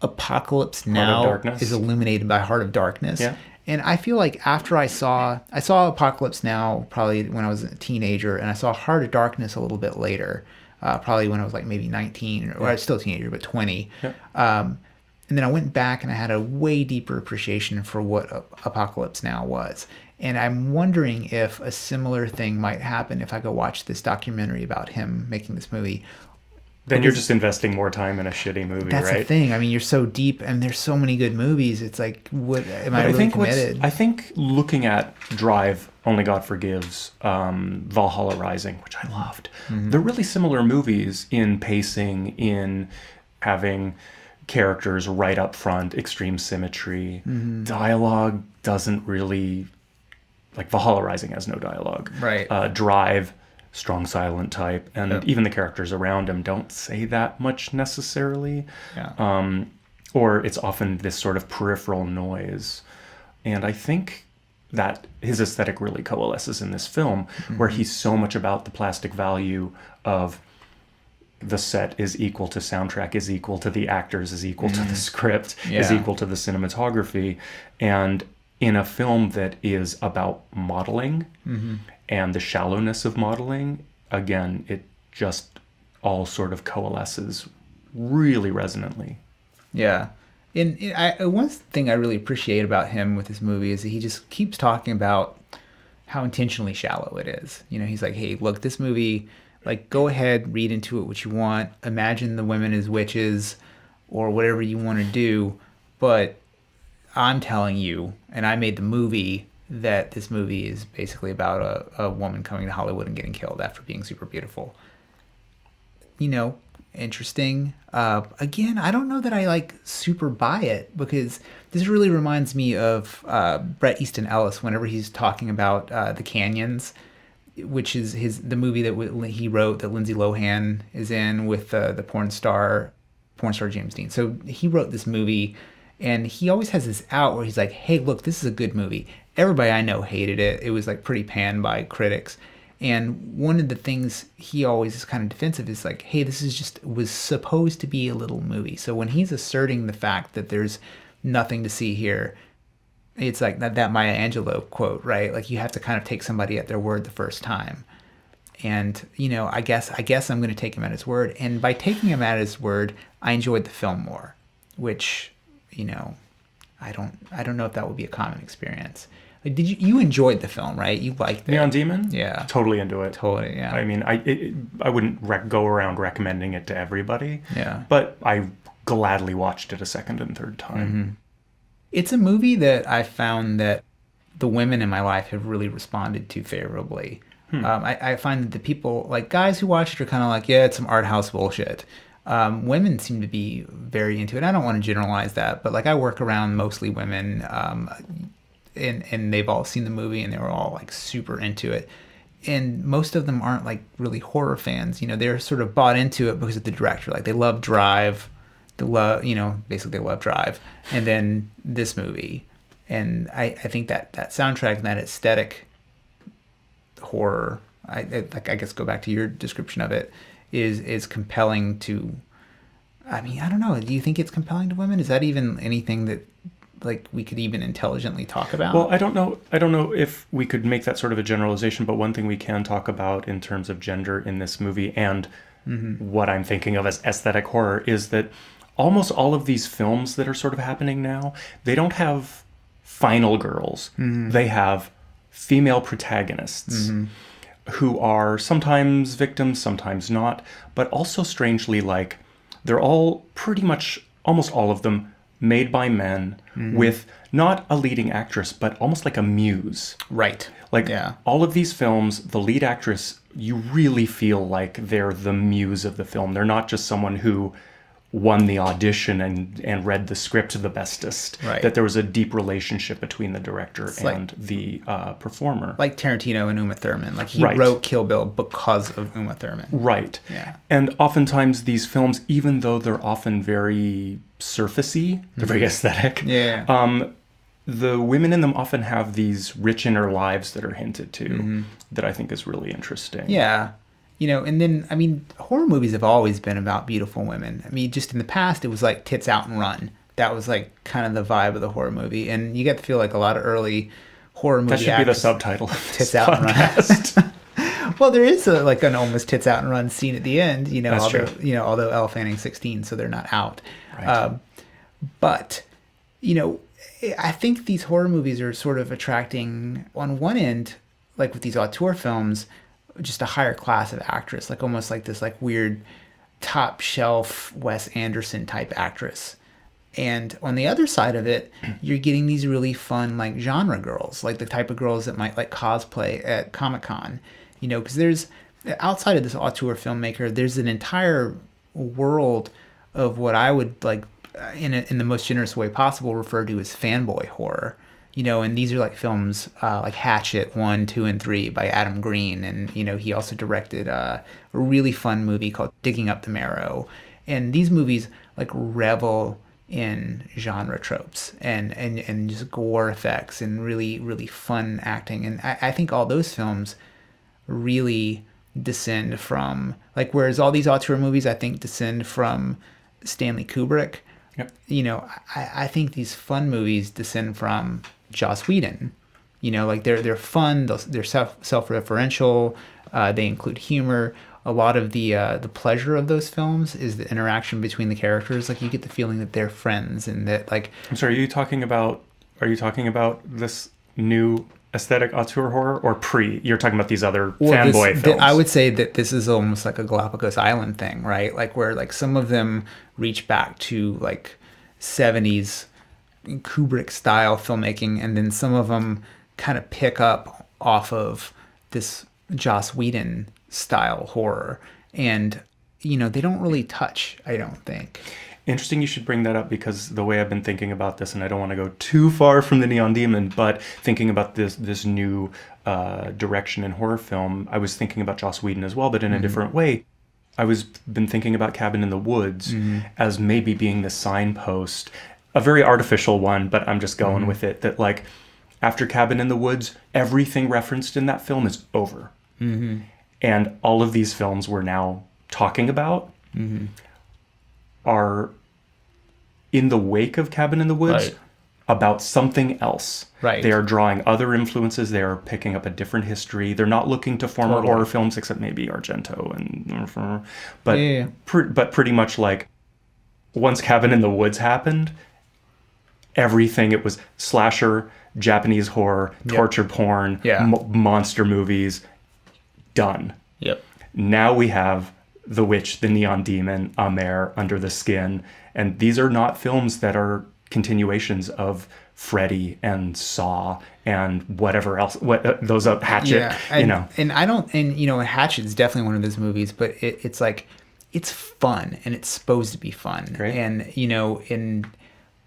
Apocalypse Now is illuminated by Heart of Darkness. Yeah. And I feel like after I saw Apocalypse Now probably when I was a teenager, and I saw Heart of Darkness a little bit later, probably when I was maybe 19, or I was still a teenager, but 20. Yeah. And then I went back and I had a way deeper appreciation for what Apocalypse Now was. And I'm wondering if a similar thing might happen if I go watch this documentary about him making this movie. Then you're just investing more time in a shitty movie, that's right? That's the thing. You're so deep, and there's so many good movies. It's like, what am I really committed? I think looking at Drive, Only God Forgives, Valhalla Rising, which I loved, they're really similar movies in pacing, in having characters right up front, extreme symmetry. Dialogue doesn't really... Valhalla Rising has no dialogue. Right. Drive, strong silent type, and even the characters around him don't say that much necessarily. Yeah. Or it's often this sort of peripheral noise. And I think that his aesthetic really coalesces in this film, where he's so much about the plastic value of the set is equal to soundtrack, is equal to the actors, is equal to the script, is equal to the cinematography. And in a film that is about modeling and the shallowness of modeling, again, it just all sort of coalesces really resonantly. Yeah. And one thing I really appreciate about him with this movie is that he just keeps talking about how intentionally shallow it is. He's like, hey, look, this movie, go ahead, read into it what you want, imagine the women as witches or whatever you want to do, but I'm telling you, and I made the movie, that this movie is basically about a woman coming to Hollywood and getting killed after being super beautiful. Interesting. Again, I don't know that I super buy it, because this really reminds me of Bret Easton Ellis whenever he's talking about The Canyons, which is the movie that he wrote that Lindsay Lohan is in with the porn star James Dean. So he wrote this movie. And he always has this out where he's like, hey, look, this is a good movie. Everybody I know hated it. It was pretty panned by critics. And one of the things he always is kind of defensive is hey, this is was supposed to be a little movie. So when he's asserting the fact that there's nothing to see here, it's like that Maya Angelou quote, right? You have to kind of take somebody at their word the first time. And, I guess I'm going to take him at his word. And by taking him at his word, I enjoyed the film more, which... I don't know if that would be a common experience. Like, you enjoyed the film, right? You liked it. Neon Demon? Yeah. Totally into it. Totally, yeah. I mean, I wouldn't go around recommending it to everybody. Yeah. But I gladly watched it a second and third time. Mm-hmm. It's a movie that I found that the women in my life have really responded to favorably. I find that the people, like guys who watch it are kind of like, yeah, it's some art house bullshit. Women seem to be very into it. I don't want to generalize that, but like I work around mostly women, and they've all seen the movie and they were all like super into it. And most of them aren't like really horror fans. They're sort of bought into it because of the director. Like they love Drive. Basically they love Drive. And then this movie. And I think that soundtrack and that aesthetic horror, I guess go back to your description of it, is compelling to, I mean, I don't know. Do you think it's compelling to women? Is that even anything that like we could even intelligently talk about? Well, I don't know if we could make that sort of a generalization, but one thing we can talk about in terms of gender in this movie and what I'm thinking of as aesthetic horror is that almost all of these films that are sort of happening now, they don't have final girls. They have female protagonists who are sometimes victims, sometimes not, but also strangely like they're all pretty much, almost all of them, made by men with not a leading actress, but almost like a muse. Right. Like all of these films, the lead actress, you really feel like they're the muse of the film. They're not just someone who won the audition and read the script the bestest. Right. That there was a deep relationship between the director and the performer. Like Tarantino and Uma Thurman. Like he wrote Kill Bill because of Uma Thurman. Right. Yeah. And oftentimes these films, even though they're often very surfacey, they're very aesthetic. Yeah. The women in them often have these rich inner lives that are hinted to that I think is really interesting. Yeah. And then, I mean, horror movies have always been about beautiful women. I mean, just in the past, it was like tits out and run. That was like kind of the vibe of the horror movie. And you get to feel like a lot of early horror movie That should be the subtitle of this tits out podcast. And run. Well, there is like an almost tits out and run scene at the end, That's although, true. Although Elle Fanning's 16, so they're not out. Right. But, I think these horror movies are sort of attracting, on one end, like with these auteur films, just a higher class of actress, like almost like this like weird top shelf Wes Anderson type actress. And on the other side of it, you're getting these really fun like genre girls, like the type of girls that might like cosplay at Comic-Con, because there's, outside of this auteur filmmaker, there's an entire world of what I would like in the most generous way possible refer to as fanboy horror. And these are like films like Hatchet 1, 2, and 3 by Adam Green. And, he also directed a really fun movie called Digging Up the Marrow. And these movies like revel in genre tropes and just gore effects and really, really fun acting. And I think all those films really descend from, like, whereas all these auteur movies, I think, descend from Stanley Kubrick. Yep. I think these fun movies descend from Joss Whedon. Like they're fun, they're self-referential, they include humor. A lot of the pleasure of those films is the interaction between the characters. Like you get the feeling that they're friends and that like. I'm sorry, are you talking about this new aesthetic auteur horror or you're talking about these other fanboy films? I would say that this is almost like a Galapagos Island thing, right? Like where like some of them reach back to like 70s Kubrick style filmmaking, and then some of them kind of pick up off of this Joss Whedon style horror, and they don't really touch, I don't think. Interesting you should bring that up, because the way I've been thinking about this, and I don't want to go too far from the Neon Demon, but thinking about this new direction in horror film, I was thinking about Joss Whedon as well, but in a different way. I was been thinking about Cabin in the Woods as maybe being the signpost, a very artificial one, but I'm just going with it, that like after Cabin in the Woods, everything referenced in that film is over. And all of these films we're now talking about are in the wake of Cabin in the Woods, right, about something else. Right. They are drawing other influences. They are picking up a different history. They're not looking to former horror films, except maybe Argento but but pretty much like once Cabin in the Woods happened, everything. It was slasher, Japanese horror, torture porn, monster movies, done. Yep. Now we have The Witch, The Neon Demon, Amer, Under the Skin, and these are not films that are continuations of Freddy and Saw and whatever else, those Hatchet, And I don't, and Hatchet is definitely one of those movies, but it's like, it's fun and it's supposed to be fun. Right. And,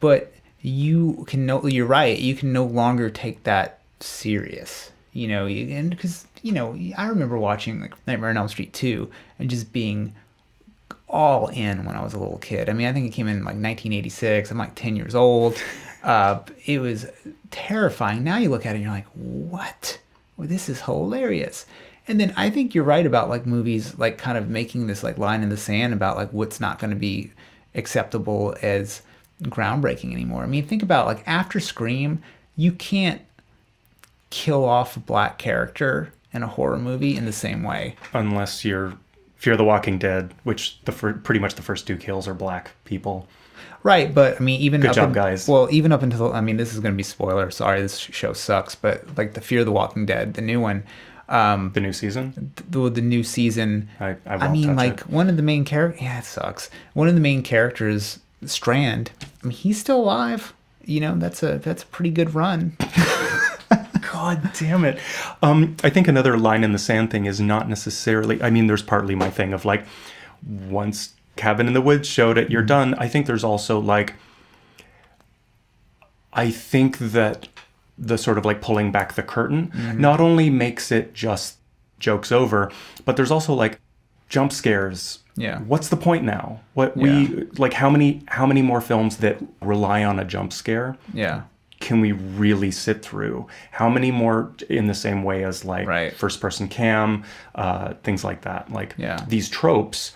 but you're right, you can no longer take that serious, and because, I remember watching like Nightmare on Elm Street 2 and just being all in when I was a little kid. I mean, I think it came in like 1986. I'm like 10 years old. It was terrifying. Now you look at it and you're like, what? Well, this is hilarious. And then I think you're right about like movies like kind of making this like line in the sand about like what's not going to be acceptable as groundbreaking anymore. I mean, think about like after Scream, you can't kill off a black character in a horror movie in the same way. Unless you're Fear the Walking Dead, which pretty much the first 2 kills are black people. Right, but I mean, even good job, guys. Well, even up until this is going to be spoiler. Sorry, this show sucks. But like the Fear the Walking Dead, the new one, the new season, the new season. I won't touch like it. One of the main characters. Yeah, it sucks. One of the main characters, Strand. I mean, he's still alive. That's a pretty good run. God damn it. I think another line in the sand thing is not necessarily, there's partly my thing of like, once Cabin in the Woods showed it, you're done. I think there's also like, I think that the sort of like pulling back the curtain not only makes it just jokes over, but there's also like jump scares. Yeah. What's the point now? How many more films that rely on a jump scare? Yeah. Can we really sit through? How many more in the same way as like first person cam, things like that? These tropes,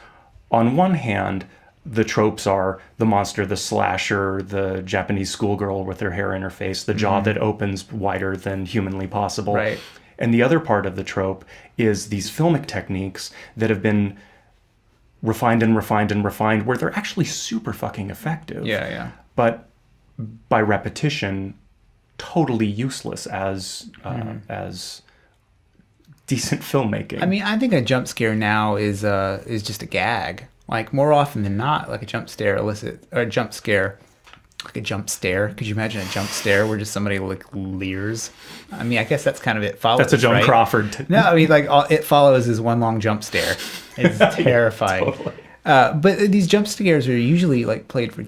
on one hand, the tropes are the monster, the slasher, the Japanese schoolgirl with her hair in her face, the jaw that opens wider than humanly possible. Right. And the other part of the trope is these filmic techniques that have been refined and refined and refined, where they're actually super fucking effective. Yeah. But by repetition, totally useless as decent filmmaking. I mean, I think a jump scare now is just a gag. Like more often than not, like a jump scare. Like a jump stare. Could you imagine a jump stare where just somebody like leers? I mean, I guess that's kind of It Follows. That's a Joan right? Crawford. No, I mean, like It Follows is one long jump stare. It's terrifying. Totally. But these jump scares are usually like played for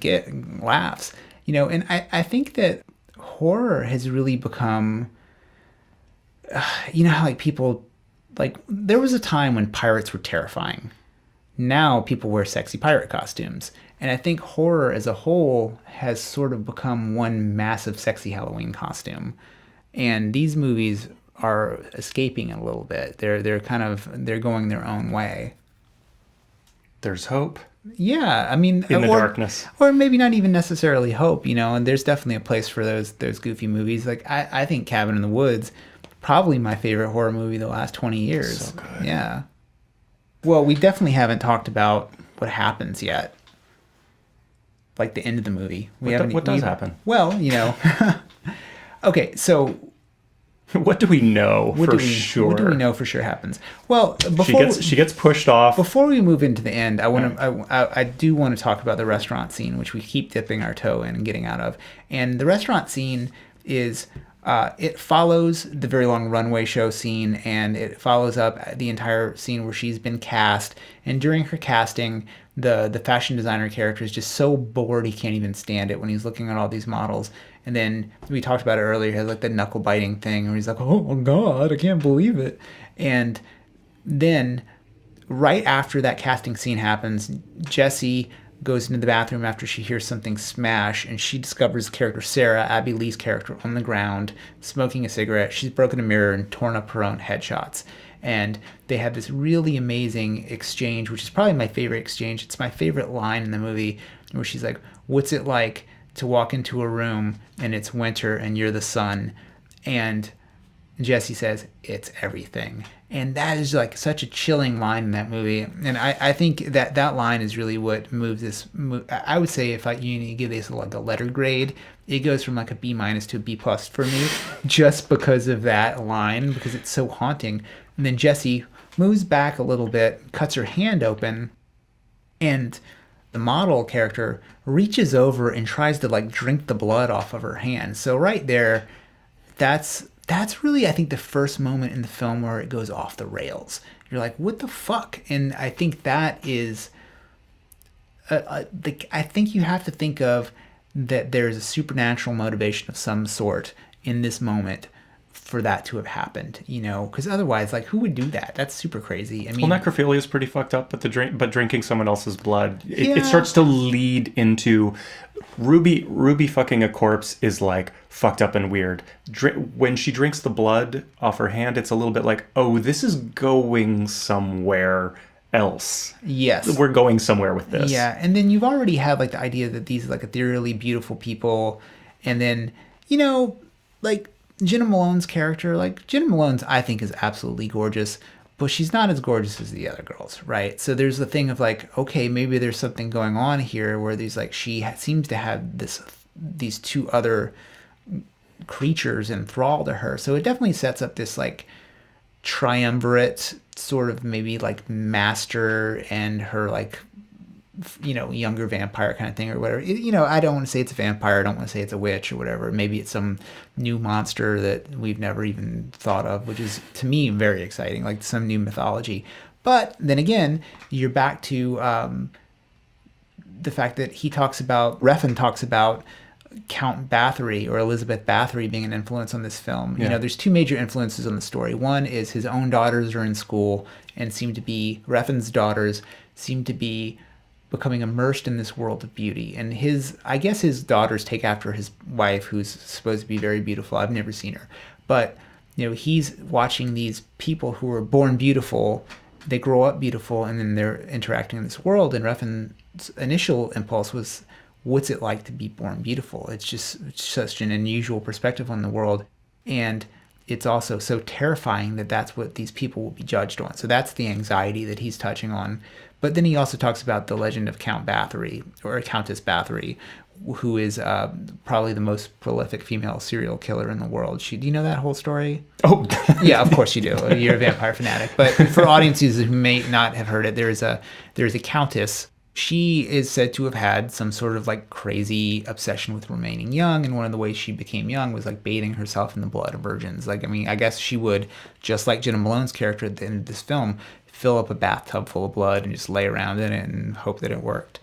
laughs. And I think that horror has really become, how like people, like there was a time when pirates were terrifying. Now people wear sexy pirate costumes. And I think horror as a whole has sort of become one massive sexy Halloween costume. And these movies are escaping a little bit. They're going their own way. There's hope. Yeah, I mean, in the darkness, or maybe not even necessarily hope, and there's definitely a place for those goofy movies. Like I think Cabin in the Woods, probably my favorite horror movie the last 20 years. So good. Yeah. Well, we definitely haven't talked about what happens yet. Like the end of the movie. What does happen? Well, okay, so what do we know for sure? What do we know for sure happens? Well, before she gets pushed off. Before we move into the end, I do want to talk about the restaurant scene, which we keep dipping our toe in and getting out of. And the restaurant scene is it follows the very long runway show scene, and it follows up the entire scene where she's been cast. And during her casting, the fashion designer character is just so bored he can't even stand it when he's looking at all these models. And then we talked about it earlier, he has like the knuckle biting thing where he's like, oh God, I can't believe it. And then right after that casting scene happens, Jessie goes into the bathroom after she hears something smash, and she discovers the character Sarah, Abby Lee's character, on the ground, smoking a cigarette. She's broken a mirror and torn up her own headshots. And they have this really amazing exchange, which is probably my favorite exchange. It's my favorite line in the movie, where she's like, what's it like to walk into a room and it's winter and you're the sun? And Jesse says, "It's everything." And that is like such a chilling line in that movie. And I think that line is really what moves this. I would say if you need to give this like a letter grade, it goes from like a B- to a B+ for me, just because of that line, because it's so haunting. And then Jesse moves back a little bit, cuts her hand open, and the model character reaches over and tries to like drink the blood off of her hand. So right there, that's really, I think, the first moment in the film where it goes off the rails. You're like, what the fuck? And I think that is, I think you have to think of that there's a supernatural motivation of some sort in this moment for that to have happened, because otherwise, like, who would do that? That's super crazy. I mean, well, necrophilia is pretty fucked up, but drinking someone else's blood, it starts to lead into Ruby fucking a corpse is like fucked up and weird. When she drinks the blood off her hand, it's a little bit like, oh, this is going somewhere else. Yes, we're going somewhere with this. Yeah, and then you've already had like the idea that these like ethereally beautiful people, and then like Jenna Malone's character, like Jenna Malone's, I think, is absolutely gorgeous, but she's not as gorgeous as the other girls, right? So there's the thing of like, okay, maybe there's something going on here where there's like seems to have these two other creatures enthralled to her. So it definitely sets up this like triumvirate sort of maybe like master and her like younger vampire kind of thing or whatever. I don't want to say it's a vampire. I don't want to say it's a witch or whatever. Maybe it's some new monster that we've never even thought of, which is to me very exciting, like some new mythology. But then again, you're back to the fact that Refn talks about Count Bathory or Elizabeth Bathory being an influence on this film. Yeah. There's two major influences on the story. One is his own daughters are in school and Refn's daughters seem to be becoming immersed in this world of beauty. And I guess his daughters take after his wife, who's supposed to be very beautiful. I've never seen her. But, he's watching these people who are born beautiful, they grow up beautiful, and then they're interacting in this world. And Refn's initial impulse was, what's it like to be born beautiful? It's such an unusual perspective on the world. And it's also so terrifying that that's what these people will be judged on. So that's the anxiety that he's touching on. But then he also talks about the legend of Count Bathory, or Countess Bathory, who is probably the most prolific female serial killer in the world. Do you know that whole story? Oh, yeah, of course you do. You're a vampire fanatic. But for audiences who may not have heard it, there's a countess. She is said to have had some sort of like crazy obsession with remaining young, and one of the ways she became young was like bathing herself in the blood of virgins. Like, I mean, I guess she would, just like Jenna Malone's character at the end of this film, fill up a bathtub full of blood and just lay around in it and hope that it worked.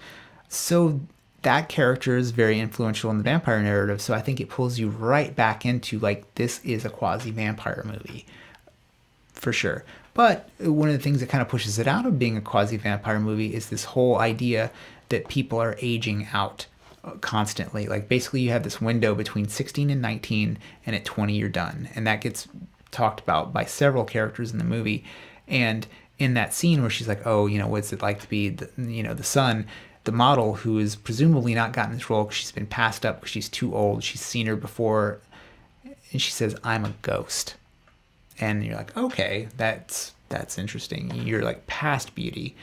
So that character is very influential in the vampire narrative. So I think it pulls you right back into like, this is a quasi-vampire movie for sure. But one of the things that kind of pushes it out of being a quasi-vampire movie is this whole idea that people are aging out constantly. Like, basically you have this window between 16 and 19, and at 20 you're done. And that gets talked about by several characters in the movie. And in that scene where she's like, oh, what's it like to be the son, the model, who is presumably not gotten this role because she's been passed up because she's too old. She's seen her before. And she says, I'm a ghost. And you're like, okay, that's interesting. You're like past beauty.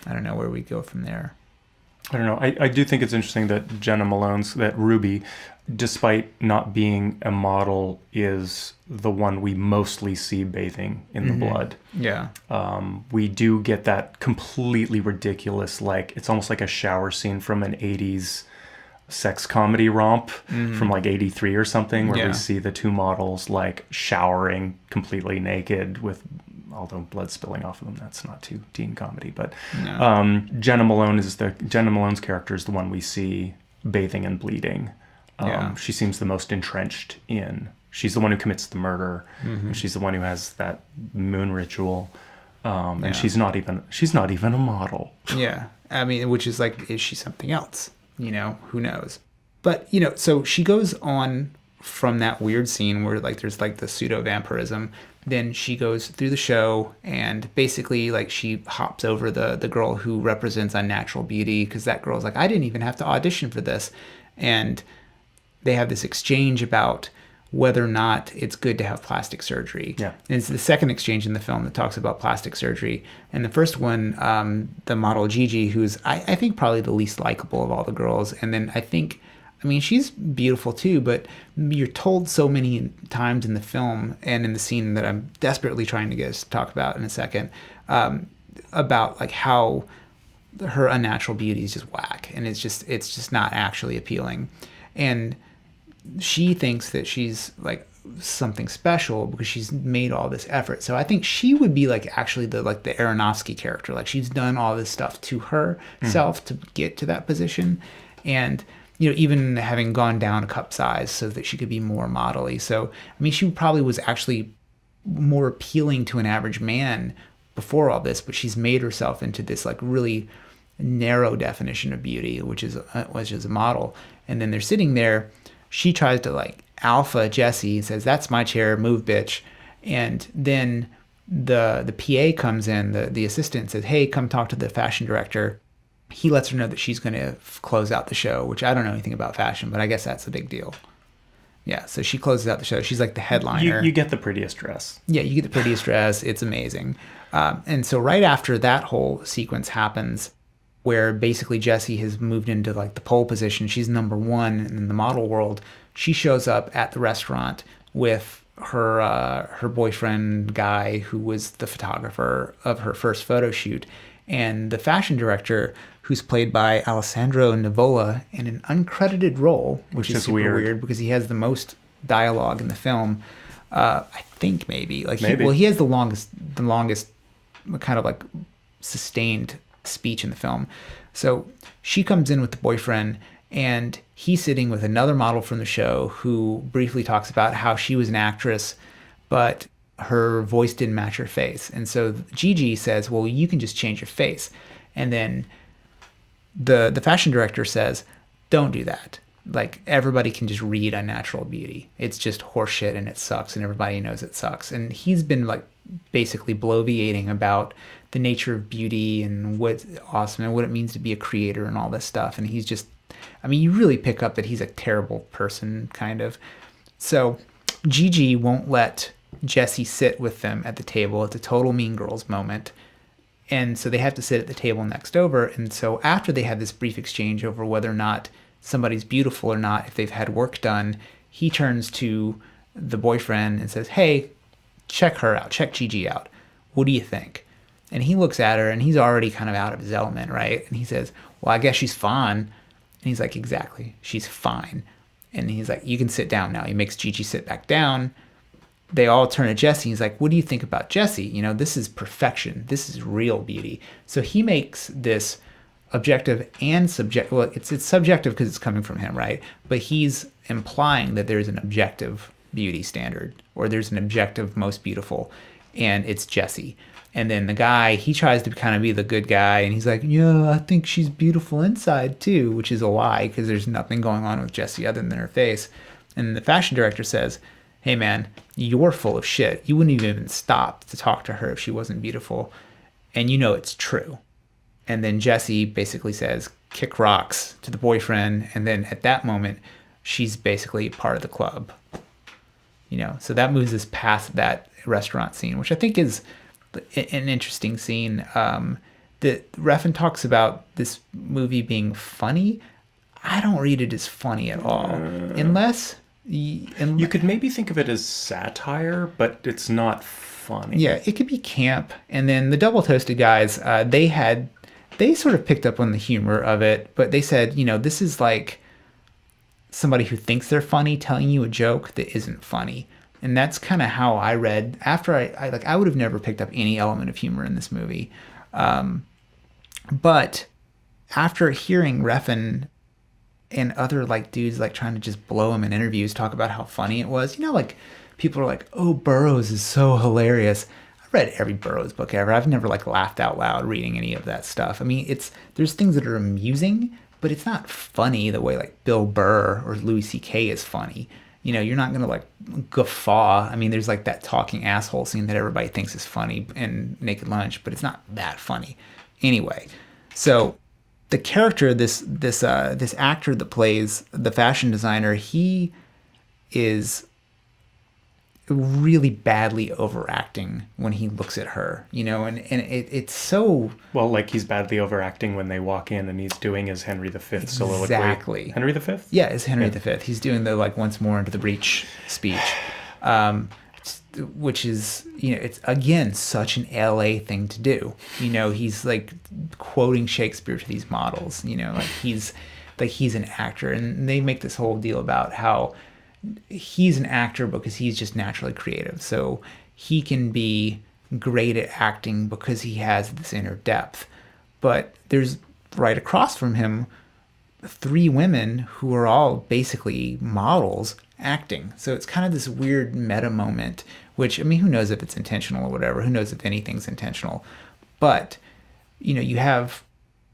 I don't know where we go from there. I don't know. I do think it's interesting that that Ruby, despite not being a model, is the one we mostly see bathing in the blood. Yeah. We do get that completely ridiculous, like, it's almost like a shower scene from an 80s sex comedy romp from like 83 or something, where we see the two models like showering completely naked with, although blood spilling off of them, that's not too teen comedy, but no. Jenna Malone's character is the one we see bathing and bleeding. She seems the most entrenched in, she's the one who commits the murder, and she's the one who has that moon ritual, and she's not even a model. Yeah, I mean, which is like, is she something else? Who knows? But, so she goes on from that weird scene where like there's like the pseudo vampirism. Then she goes through the show and basically like she hops over the girl who represents unnatural beauty, because that girl's like, I didn't even have to audition for this. And they have this exchange about whether or not it's good to have plastic surgery. Yeah. And it's the second exchange in the film that talks about plastic surgery. And the first one, the model Gigi, who's I think probably the least likable of all the girls. And then I mean, she's beautiful too, but you're told so many times in the film and in the scene that I'm desperately trying to get us to talk about in a second, about like how her unnatural beauty is just whack, and it's just not actually appealing. And she thinks that she's like something special because she's made all this effort. So I think she would be like actually the Aronofsky character. Like she's done all this stuff to herself to get to that position. And, you know, even having gone down a cup size so that she could be more modelly. So, I mean, she probably was actually more appealing to an average man before all this, but she's made herself into this like really narrow definition of beauty, which is a model. And then they're sitting there. She tries to like alpha Jesse and says, "That's my chair, move, bitch." And then the PA comes in, the assistant says, "Hey, come talk to the fashion director." He lets her know that she's going to close out the show, which I don't know anything about fashion, but I guess that's a big deal. Yeah, so she closes out the show. She's like the headliner. You get the prettiest dress. Yeah, you get the prettiest dress. It's amazing. And so right after that whole sequence happens, where basically Jessie has moved into like the pole position. She's number one in the model world. She shows up at the restaurant with her boyfriend guy, who was the photographer of her first photo shoot, and the fashion director, who's played by Alessandro Nivola in an uncredited role, which is super weird because he has the most dialogue in the film. I think maybe he has the longest kind of like sustained speech in the film. So she comes in with the boyfriend, and he's sitting with another model from the show who briefly talks about how she was an actress, but her voice didn't match her face. And so Gigi says, "Well, you can just change your face." And then the fashion director says, "Don't do that. Like, everybody can just read unnatural beauty. It's just horseshit and it sucks, and everybody knows it sucks." And he's been like basically bloviating about the nature of beauty and what's awesome and what it means to be a creator and all this stuff. And he's just, I mean, you really pick up that he's a terrible person, kind of. So Gigi won't let Jessie sit with them at the table. It's a total Mean Girls moment. And so they have to sit at the table next over. And so after they have this brief exchange over whether or not somebody's beautiful or not, if they've had work done, he turns to the boyfriend and says, "Hey, check her out. Check Gigi out. What do you think?" And he looks at her, and he's already kind of out of his element, right? And he says, "Well, I guess she's fine." And he's like, "Exactly. She's fine." And he's like, "You can sit down now." He makes Gigi sit back down. They all turn to Jessie. He's like, "What do you think about Jessie? You know, this is perfection. This is real beauty." So he makes this objective and subjective. Well, it's subjective because it's coming from him, right? But he's implying that there's an objective beauty standard, or there's an objective most beautiful, and it's Jessie. And then the guy, he tries to kind of be the good guy, and he's like, "Yeah, I think she's beautiful inside too," which is a lie because there's nothing going on with Jessie other than her face. And the fashion director says, "Hey man, you're full of shit. You wouldn't even stop to talk to her if she wasn't beautiful. And you know it's true." And then Jessie basically says, "Kick rocks," to the boyfriend. And then at that moment, she's basically part of the club. You know, so that moves us past that restaurant scene, which I think is an interesting scene. That Refn talks about this movie being funny. I don't read it as funny at all, unless you could maybe think of it as satire, but it's not funny. Yeah, it could be camp. And then the Double Toasted guys, they sort of picked up on the humor of it, but they said, you know, this is like somebody who thinks they're funny telling you a joke that isn't funny. And that's kind of how I read after I would have never picked up any element of humor in this movie. But after hearing Refn and other like dudes like trying to just blow him in interviews talk about how funny it was, you know, like people are like, "Oh, Burroughs is so hilarious." I've read every Burroughs book ever. I've never like laughed out loud reading any of that stuff. I mean, there's things that are amusing, but it's not funny the way like Bill Burr or Louis C.K. is funny. You know, you're not going to like guffaw. I mean, there's like that talking asshole scene that everybody thinks is funny in Naked Lunch, but it's not that funny. Anyway, so the character, this actor that plays the fashion designer, he is really badly overacting when he looks at her, and it's so... Well, like he's badly overacting when they walk in and he's doing his Henry V soliloquy. Exactly. Henry V? Yeah, it's Henry V. He's doing the once more into the breach speech, which is, it's again such an LA thing to do. He's like quoting Shakespeare to these models, he's an actor, and they make this whole deal about how he's an actor because he's just naturally creative. So he can be great at acting because he has this inner depth. But there's right across from him 3 women who are all basically models acting. So it's kind of this weird meta moment, which, I mean, who knows if it's intentional or whatever? Who knows if anything's intentional? But, you have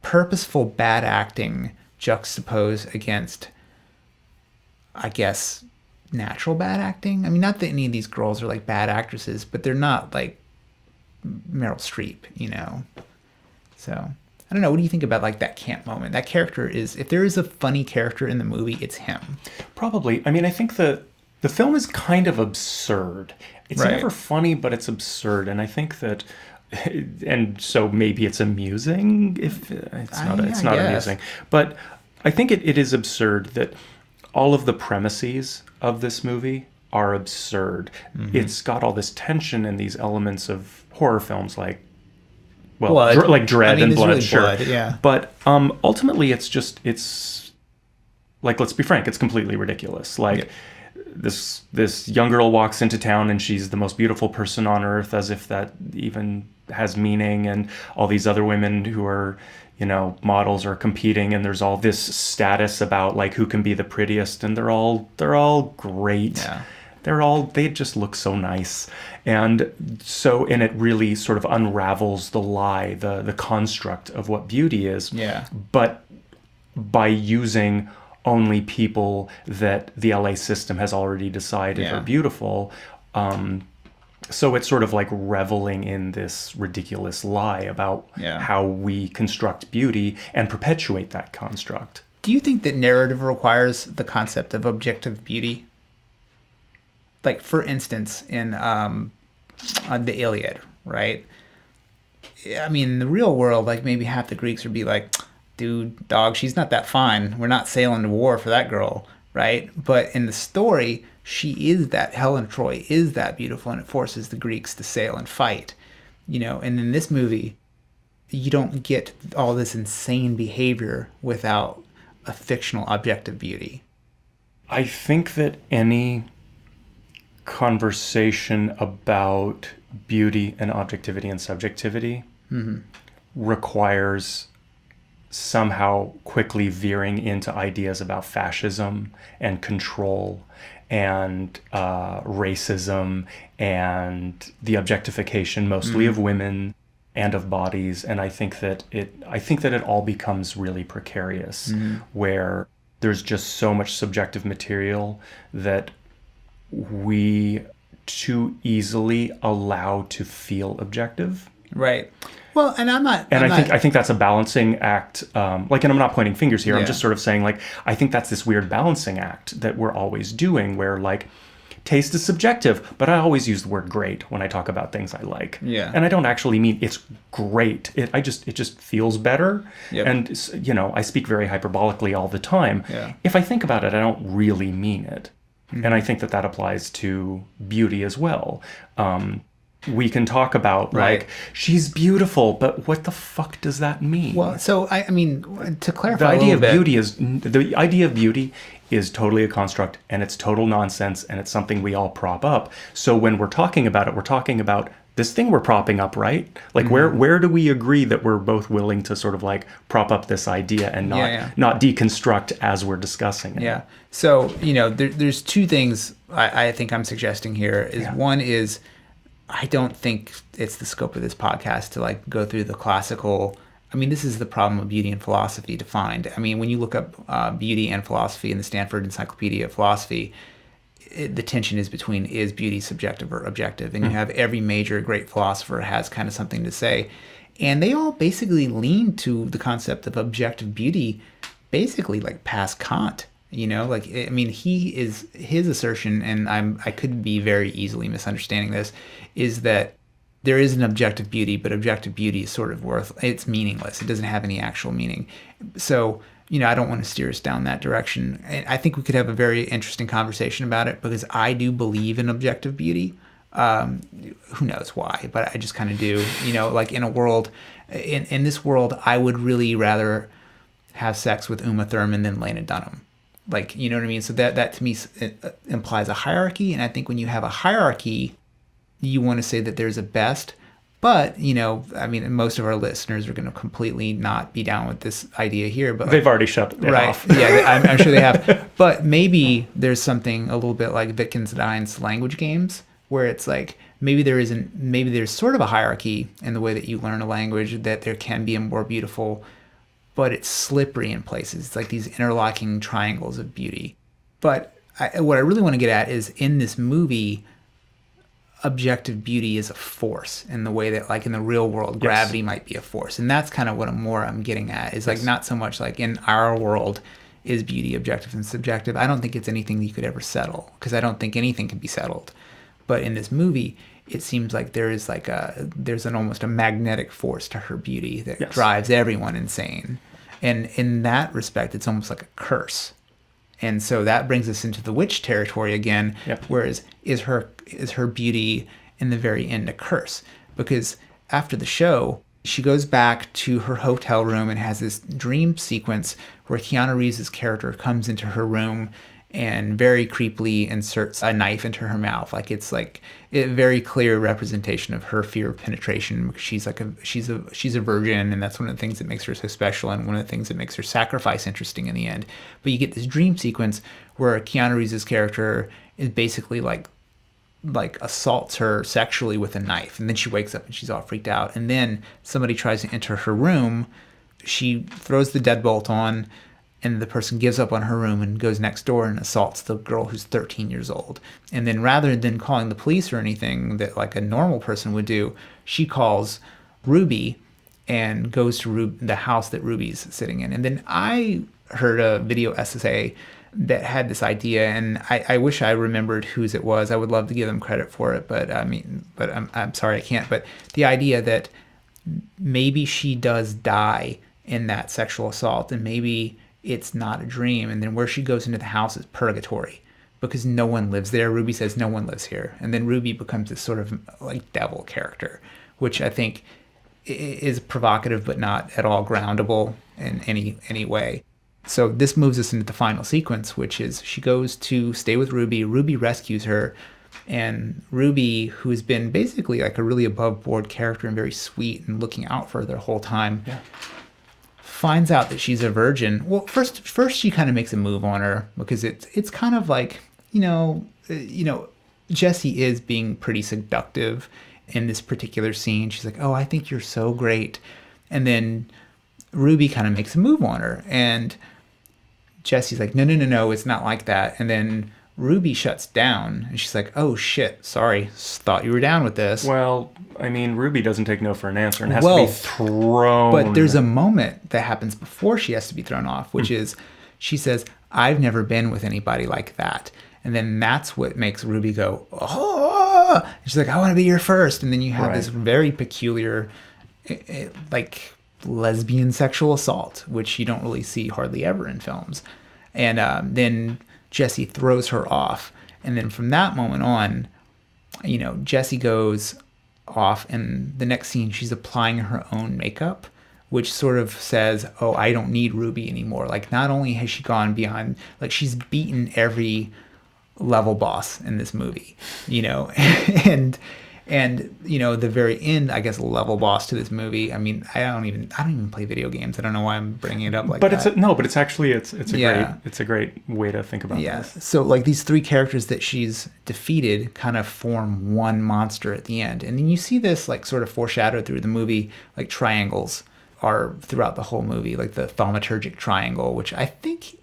purposeful bad acting juxtaposed against, I guess, natural bad acting. I mean, not that any of these girls are like bad actresses, but they're not like Meryl Streep, So I don't know. What do you think about like that camp moment? That character is, if there is a funny character in the movie, it's him. Probably. I mean, I think the film is kind of absurd. It's never funny, but it's absurd, and I think that. And so maybe it's amusing if it's not amusing, but I think it is absurd that all of the premises of this movie are absurd. Mm-hmm. It's got all this tension and these elements of horror films like like Dread and Blood, really sure. Blood, yeah. But ultimately it's like, let's be frank, it's completely ridiculous. Like this young girl walks into town and she's the most beautiful person on earth, as if that even has meaning, and all these other women who are models are competing, and there's all this status about like who can be the prettiest, and they're all great. They just look so nice, and it really sort of unravels the lie, the construct of what beauty is. But by using only people that the LA system has already decided are beautiful. So it's sort of like reveling in this ridiculous lie about how we construct beauty and perpetuate that construct. Do you think that narrative requires the concept of objective beauty? Like, for instance, in the Iliad, right? I mean, in the real world, like maybe half the Greeks would be like, dude, dog, she's not that fine. We're not sailing to war for that girl, right? But in the story, she is that, Helen of Troy is that beautiful, and it forces the Greeks to sail and fight, and in this movie, you don't get all this insane behavior without a fictional objective beauty. I think that any conversation about beauty and objectivity and subjectivity requires somehow quickly veering into ideas about fascism and control and racism and the objectification mostly of women and of bodies. And I think that it all becomes really precarious, where there's just so much subjective material that we too easily allow to feel objective. Right. Well, and I think that's a balancing act. And I'm not pointing fingers here. I'm just sort of saying, like, I think that's this weird balancing act that we're always doing, where like taste is subjective, but I always use the word great when I talk about things I like. Yeah. And I don't actually mean it's great. It just feels better. Yep. And I speak very hyperbolically all the time. Yeah. If I think about it, I don't really mean it. And I think that applies to beauty as well. We can talk about like, she's beautiful, but what the fuck does that mean? Well, so I mean, to clarify, the idea of beauty is totally a construct, and it's total nonsense, and it's something we all prop up. So when we're talking about it, we're talking about this thing we're propping up, right? Like where do we agree that we're both willing to sort of like prop up this idea and not deconstruct as we're discussing it? Yeah. So, there's 2 things I think I'm suggesting here. One is, I don't think it's the scope of this podcast to like go through the classical. I mean, this is the problem of beauty and philosophy defined. I mean, when you look up beauty and philosophy in the Stanford Encyclopedia of Philosophy, the tension is between, is beauty subjective or objective? And you have every major great philosopher has kind of something to say. And they all basically lean to the concept of objective beauty, basically like past Kant. Like, I mean, his assertion, and I could be very easily misunderstanding this, is that there is an objective beauty, but objective beauty is sort of it's meaningless. It doesn't have any actual meaning. So, I don't want to steer us down that direction. I think we could have a very interesting conversation about it, because I do believe in objective beauty. Who knows why, but I just kind of do. Like in a world, in this world, I would really rather have sex with Uma Thurman than Lena Dunham. Like, you know what I mean? So that to me implies a hierarchy, and I think when you have a hierarchy, you want to say that there's a best, but I mean, most of our listeners are going to completely not be down with this idea here. But they've already shut it off. Yeah, I'm sure they have. But maybe there's something a little bit like Wittgenstein's language games, where it's like maybe there's sort of a hierarchy in the way that you learn a language, that there can be a more beautiful, but it's slippery in places. It's like these interlocking triangles of beauty. But what I really want to get at is, in this movie, objective beauty is a force in the way that, like, in the real world, gravity might be a force. And that's kind of what I'm getting at, is like, not so much like in our world is beauty objective and subjective. I don't think it's anything that you could ever settle, because I don't think anything can be settled. But in this movie, it seems like there's almost a magnetic force to her beauty that drives everyone insane. And in that respect, it's almost like a curse. And so that brings us into the witch territory again, whereas is her beauty in the very end a curse? Because after the show, she goes back to her hotel room and has this dream sequence where Keanu Reeves' character comes into her room and very creepily inserts a knife into her mouth. Like, it's like a very clear representation of her fear of penetration. She's a virgin, and that's one of the things that makes her so special, and one of the things that makes her sacrifice interesting in the end. But you get this dream sequence where Keanu Reeves' character is basically like assaults her sexually with a knife, and then she wakes up and she's all freaked out. And then somebody tries to enter her room. She throws the deadbolt on, and the person gives up on her room and goes next door and assaults the girl who's 13 years old. And then, rather than calling the police or anything that like a normal person would do, she calls Ruby and goes to the house that Ruby's sitting in. And then I heard a video essay that had this idea, and I wish I remembered whose it was. I would love to give them credit for it, but I'm sorry I can't. But the idea that maybe she does die in that sexual assault, and maybe it's not a dream, and then where she goes into the house is purgatory, because no one lives there. Ruby says no one lives here, and then Ruby becomes this sort of like devil character, which I think is provocative but not at all groundable in any way. So this moves us into the final sequence, which is she goes to stay with Ruby. Ruby rescues her, and Ruby, who has been basically like a really above board character and very sweet and looking out for her the whole time, finds out that she's a virgin. Well, first she kind of makes a move on her, because it's kind of like, Jessie is being pretty seductive in this particular scene. She's like, "Oh, I think you're so great." And then Ruby kind of makes a move on her, and Jessie's like, no, it's not like that. And then Ruby shuts down, and she's like, "Oh shit, sorry, thought you were down with this." Well, I mean, Ruby doesn't take no for an answer and has to be thrown. But there's a moment that happens before she has to be thrown off, which is she says, "I've never been with anybody like that." And then that's what makes Ruby go, "Oh!" And she's like, "I want to be your first." And then you have this very peculiar, like, lesbian sexual assault, which you don't really see hardly ever in films. And then Jessie throws her off. And then from that moment on, Jessie goes off, and the next scene, she's applying her own makeup, which sort of says, "Oh, I don't need Ruby anymore." Like, not only has she gone beyond, like, she's beaten every level boss in this movie, and the very end, I guess, level boss to this movie. I mean, I don't even play video games. I don't know why I'm bringing it up like that. It's a great way to think about this. So like these three characters that she's defeated kind of form one monster at the end. And then you see this like sort of foreshadowed through the movie, like triangles are throughout the whole movie, like the thaumaturgic triangle, which I think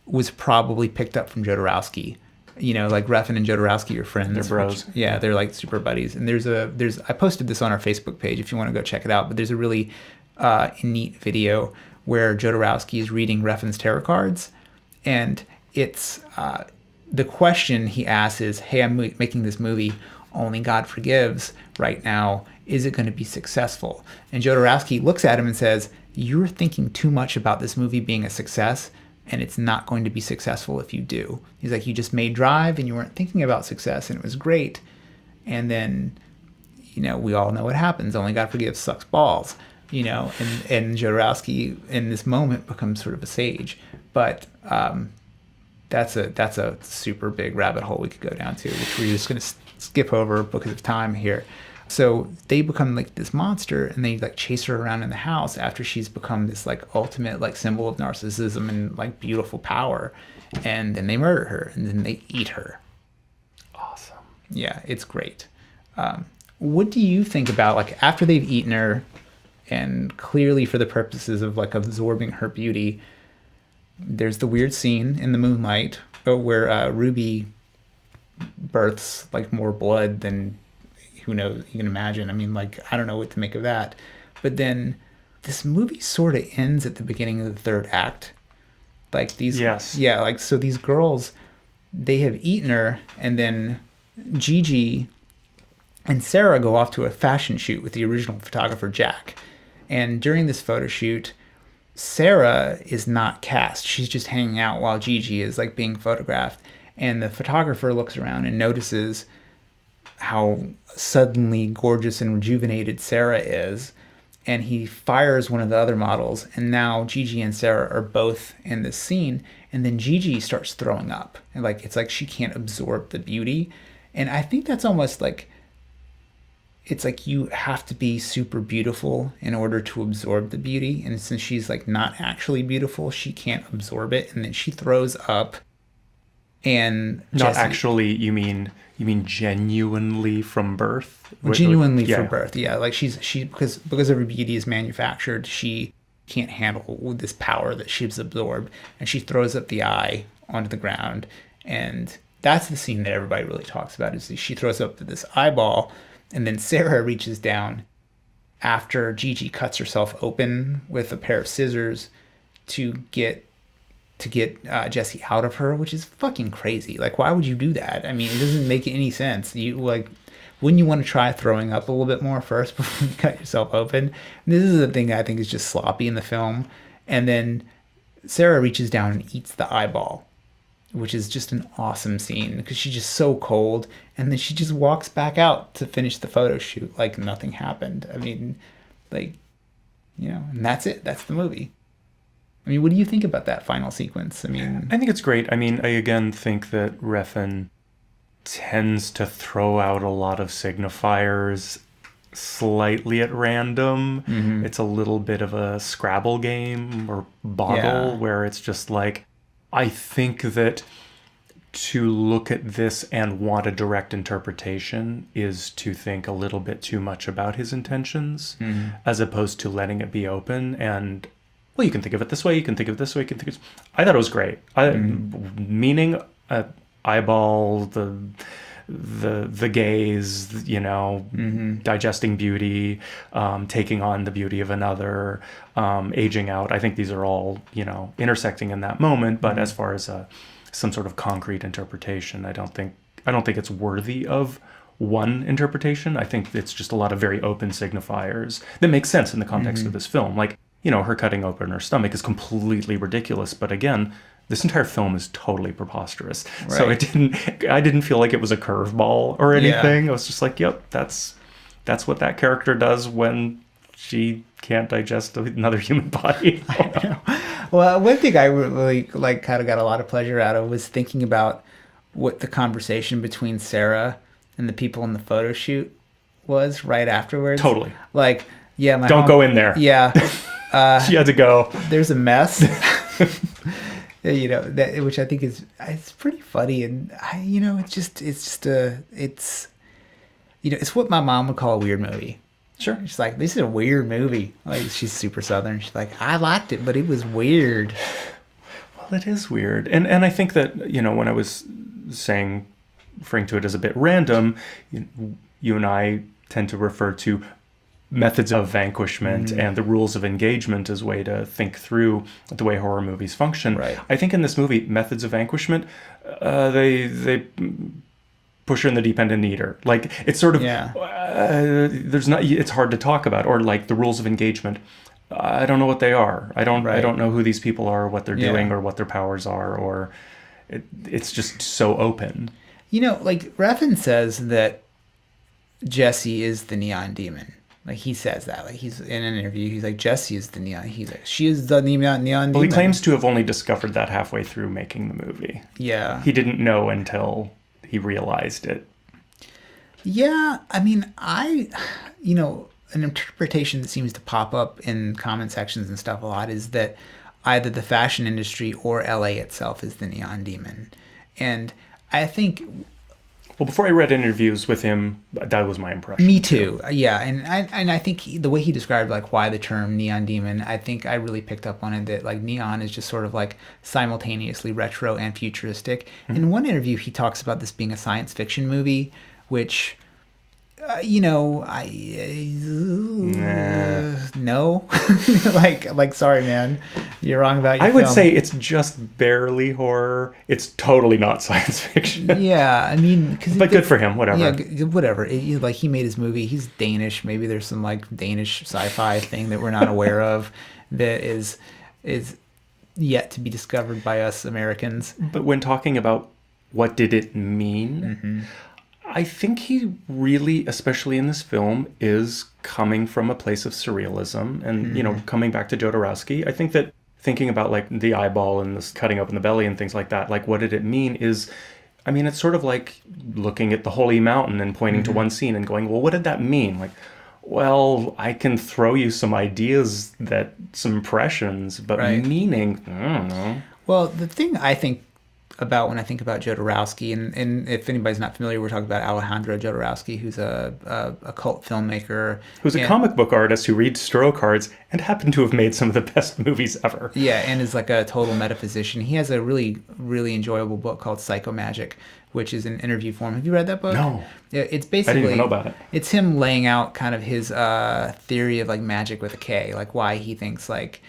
was probably picked up from Jodorowsky. Like Refn and Jodorowsky are friends. They're bros. They're like super buddies. And I posted this on our Facebook page if you want to go check it out. But there's a really neat video where Jodorowsky is reading Refn's tarot cards, and it's the question he asks is, hey, I'm making this movie, Only God Forgives, right now. Is it going to be successful? And Jodorowsky looks at him and says, you're thinking too much about this movie being a success, and it's not going to be successful if you do. He's like, you just made Drive and you weren't thinking about success, and it was great. And then, we all know what happens. Only God Forgives sucks balls, and Jodorowsky in this moment becomes sort of a sage. But that's a super big rabbit hole we could go down to, which we're just going to skip over because of time here. So they become like this monster, and they like chase her around in the house after she's become this like ultimate like symbol of narcissism and like beautiful power. And then they murder her, and then they eat her. Awesome. Yeah, it's great. What do you think about like after they've eaten her, and clearly for the purposes of like absorbing her beauty, there's the weird scene in the moonlight where Ruby births like more blood than who knows you can imagine. I mean, like, I don't know what to make of that. But then this movie sort of ends at the beginning of the third act. Like these, yes, yeah, like so these girls, they have eaten her, and then Gigi and Sarah go off to a fashion shoot with the original photographer Jack. And during this photo shoot, Sarah is not cast. She's just hanging out while Gigi is like being photographed. And the photographer looks around and notices how suddenly gorgeous and rejuvenated Sarah is. And he fires one of the other models. And now Gigi and Sarah are both in this scene. And then Gigi starts throwing up. And like, it's like she can't absorb the beauty. And I think that's almost like, it's like you have to be super beautiful in order to absorb the beauty. And since she's like not actually beautiful, she can't absorb it. And then she throws up. And not Jesse, actually, you mean genuinely from birth? Genuinely from birth, yeah. Like she because her beauty is manufactured, she can't handle this power that she's absorbed, and she throws up the eye onto the ground. And that's the scene that everybody really talks about, is she throws up this eyeball, and then Sarah reaches down after Gigi cuts herself open with a pair of scissors to get Jesse out of her, which is fucking crazy. Like, why would you do that? I mean, it doesn't make any sense. You like, wouldn't you want to try throwing up a little bit more first before you cut yourself open? This is the thing I think is just sloppy in the film. And then Sarah reaches down and eats the eyeball, which is just an awesome scene because she's just so cold. And then she just walks back out to finish the photo shoot like nothing happened. I mean, like, and that's it. That's the movie. I mean, what do you think about that final sequence? I mean, I think it's great. I mean, I again think that Refn tends to throw out a lot of signifiers slightly at random. Mm-hmm. It's a little bit of a Scrabble game or Boggle where it's just like, I think that to look at this and want a direct interpretation is to think a little bit too much about his intentions, as opposed to letting it be open and, well, you can think of it this way, you can think of it this way, you can think of it... I thought it was great. Meaning, eyeball, the gaze, digesting beauty, taking on the beauty of another, aging out. I think these are all, intersecting in that moment. But as far as some sort of concrete interpretation, I don't think it's worthy of one interpretation. I think it's just a lot of very open signifiers that make sense in the context of this film. Like, her cutting open her stomach is completely ridiculous. But again, this entire film is totally preposterous. Right. So I didn't feel like it was a curveball or anything. Yeah. I was just like, yep, that's what that character does when she can't digest another human body. I know. Well, one thing I really kind of got a lot of pleasure out of was thinking about what the conversation between Sarah and the people in the photo shoot was right afterwards. Totally. Like, yeah, don't go in there. Yeah. She had to go. There's a mess. Which I think it's pretty funny, and it's what my mom would call a weird movie. Sure. She's like, this is a weird movie. Like, she's super Southern. She's like, I liked it, but it was weird. Well, it is weird, and I think that when I was referring to it as a bit random, you and I tend to refer to methods of vanquishment and the rules of engagement as a way to think through the way horror movies function. Right. I think in this movie, methods of vanquishment, they push her in the deep end and eat her. Like, it's sort of, it's hard to talk about. Or like the rules of engagement, I don't know what they are. I don't know who these people are, what they're doing, or what their powers are, or it's just so open. You know, like Refn says that Jessie is the neon demon. Like, he says that. Like, he's in an interview, he's like, Jessie is the neon. He's like, she is the neon demon. Well, he claims to have only discovered that halfway through making the movie. Yeah. He didn't know until he realized it. Yeah, I mean, an interpretation that seems to pop up in comment sections and stuff a lot is that either the fashion industry or LA itself is the neon demon. And I think... Well, before I read interviews with him, that was my impression. Me too. Yeah, and I think the way he described like why the term neon demon, I think I really picked up on it, that like neon is just sort of like simultaneously retro and futuristic. Mm-hmm. In one interview, he talks about this being a science fiction movie, which... no. like, sorry, man, you're wrong about your I would film. say it's just barely horror. It's totally not science fiction. Yeah, I mean, but good for him. Whatever. Yeah, whatever. Like, he made his movie. He's Danish. Maybe there's some like Danish sci-fi thing that we're not aware of that is yet to be discovered by us Americans. But when talking about what did it mean. I think he really, especially in this film, is coming from a place of surrealism and, coming back to Jodorowsky. I think that thinking about like the eyeball and this cutting open the belly and things like that, like what did it mean is, I mean, it's sort of like looking at the holy mountain and pointing to one scene and going, well, what did that mean? Like, well, I can throw you some ideas, some impressions, but meaning, I don't know. Well, the thing I think about when I think about Jodorowsky, and if anybody's not familiar, we're talking about Alejandro Jodorowsky, who's a cult filmmaker. Who's a comic book artist who reads tarot cards and happened to have made some of the best movies ever. Yeah, and is like a total metaphysician. He has a really, really enjoyable book called Psychomagic, which is an interview form. Have you read that book? No. It's basically... I didn't even know about it. It's him laying out kind of his theory of like magic with a K, like why he thinks like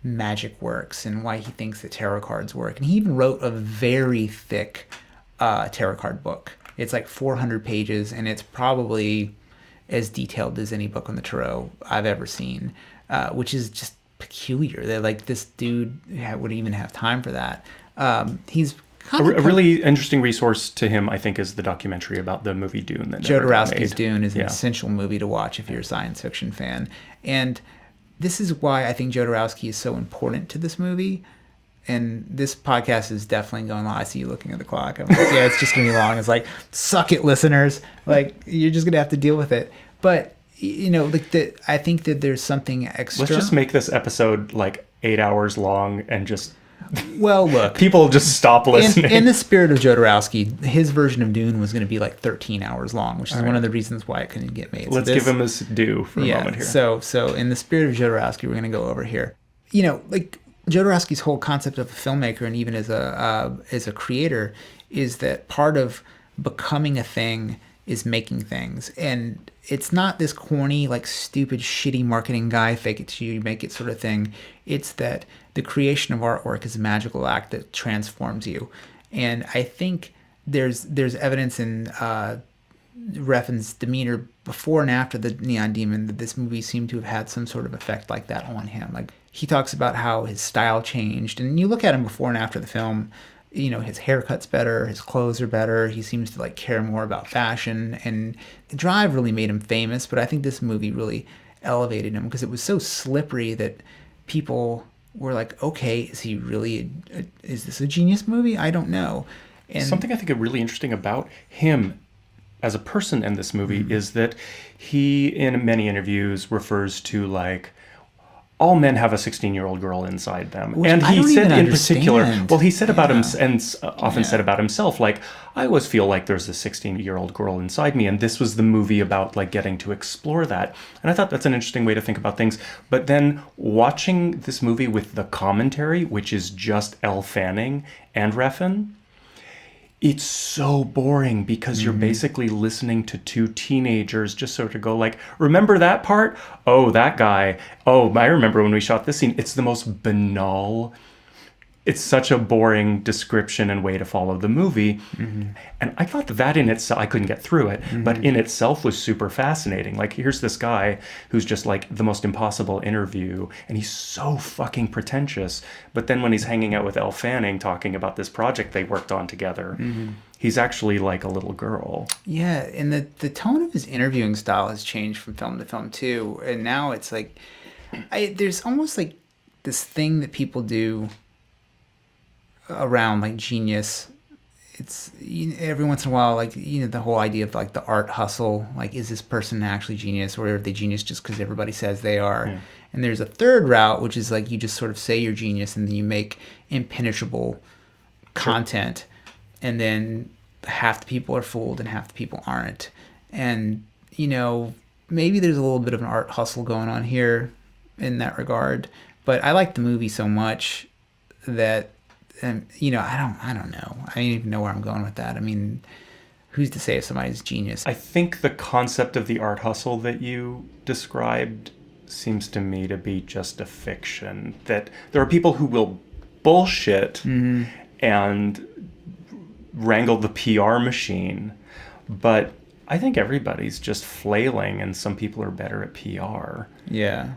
magic works and why he thinks that tarot cards work. And he even wrote a very thick tarot card book. It's like 400 pages, and it's probably as detailed as any book on the tarot I've ever seen, which is just peculiar that like this dude would even have time for that. He's a really interesting resource to him, I think, is the documentary about the movie Dune. That Jodorowsky's Dune is an essential movie to watch if you're a science fiction fan. And this is why I think Jodorowsky is so important to this movie. And this podcast is definitely going long. I see you looking at the clock. I'm like, yeah, it's just going to be long. It's like, suck it, listeners. Like, you're just going to have to deal with it. But, I think that there's something extra. Let's just make this episode like 8 hours long and just... Well, look. People just stop listening. In the spirit of Jodorowsky, his version of Dune was going to be like 13 hours long, which is one of the reasons why it couldn't get made. Let's give him his due for a moment here. So in the spirit of Jodorowsky, we're going to go over here. Like Jodorowsky's whole concept of a filmmaker and even as a creator is that part of becoming a thing is making things. And it's not this corny, like stupid, shitty marketing guy, fake it till you make it sort of thing. It's that the creation of artwork is a magical act that transforms you. And I think there's evidence in Refn's demeanor before and after the Neon Demon that this movie seemed to have had some sort of effect like that on him. Like, he talks about how his style changed. And you look at him before and after the film, his haircut's better, his clothes are better, he seems to like care more about fashion, and Drive really made him famous, but I think this movie really elevated him because it was so slippery that people were like, okay, is this a genius movie? I don't know. And something I think really interesting about him as a person in this movie is that he, in many interviews, refers to like, all men have a 16-year-old girl inside them. Which and he said in particular, he said about him and often said about himself, like, I always feel like there's a 16-year-old girl inside me. And this was the movie about like getting to explore that. And I thought that's an interesting way to think about things. But then watching this movie with the commentary, which is just Elle Fanning and Refn, It's so boring because you're basically listening to two teenagers just sort of go like, remember that part? Oh, that guy. Oh, I remember when we shot this scene. It's the most banal. It's such a boring description and way to follow the movie. And I thought that in itself, I couldn't get through it, but in itself was super fascinating. Like, here's this guy who's just like the most impossible interview, and he's so fucking pretentious. But then when he's hanging out with Elle Fanning talking about this project they worked on together, he's actually like a little girl. Yeah, and the tone of his interviewing style has changed from film to film too. And now it's like, there's almost like this thing that people do around like genius. It's, every once in a while, like, the whole idea of like the art hustle, like, is this person actually genius, or are they genius just because everybody says they are? And there's a third route, which is like, you just sort of say you're genius and then you make impenetrable content, and then half the people are fooled and half the people aren't. And maybe there's a little bit of an art hustle going on here in that regard, but I like the movie so much that, and I don't know. I don't even know where I'm going with that. I mean, who's to say if somebody's genius? I think the concept of the art hustle that you described seems to me to be just a fiction. That there are people who will bullshit and wrangle the PR machine, but I think everybody's just flailing, and some people are better at PR. Yeah.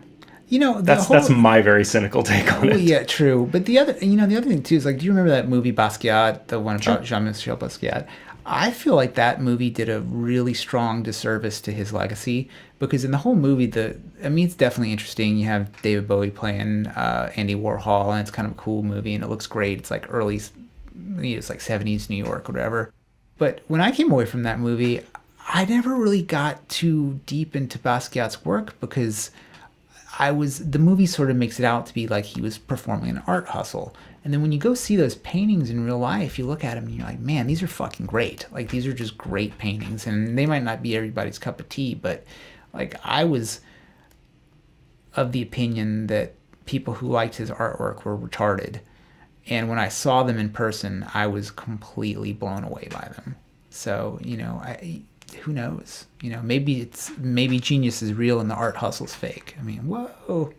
That's my very cynical take on it. Yeah, true. But the other thing too is, like, do you remember that movie Basquiat, the one about Jean-Michel Basquiat? I feel like that movie did a really strong disservice to his legacy, because in the whole movie, it's definitely interesting. You have David Bowie playing Andy Warhol, and it's kind of a cool movie, and it looks great. It's like it's like 70s New York or whatever. But when I came away from that movie, I never really got too deep into Basquiat's work, because the movie sort of makes it out to be like he was performing an art hustle. And then when you go see those paintings in real life, you look at them and you're like, man, these are fucking great. Like, these are just great paintings. And they might not be everybody's cup of tea, but like, I was of the opinion that people who liked his artwork were retarded. And when I saw them in person, I was completely blown away by them. So, who knows? Maybe genius is real and the art hustle's fake. I mean, whoa.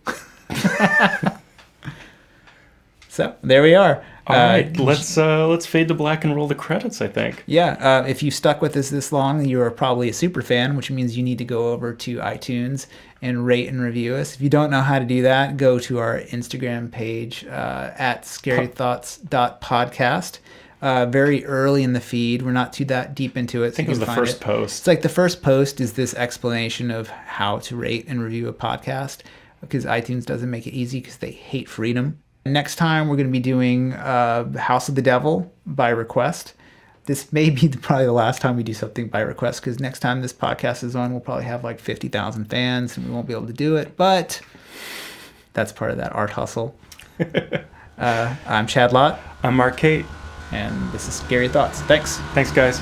So there we are. All right, let's fade to black and roll the credits, I think. Yeah, if you stuck with us this long, you are probably a super fan, which means you need to go over to iTunes and rate and review us. If you don't know how to do that, go to our Instagram page at scarythoughts.podcast. Very early in the feed. We're not too that deep into it. I think it was the first post. It's like the first post is this explanation of how to rate and review a podcast, because iTunes doesn't make it easy because they hate freedom. Next time we're going to be doing House of the Devil by request. This may be probably the last time we do something by request, because next time this podcast is on, we'll probably have like 50,000 fans and we won't be able to do it. But that's part of that art hustle. I'm Chad Lott. I'm Mark Kate. And this is Scary Thoughts. Thanks. Thanks, guys.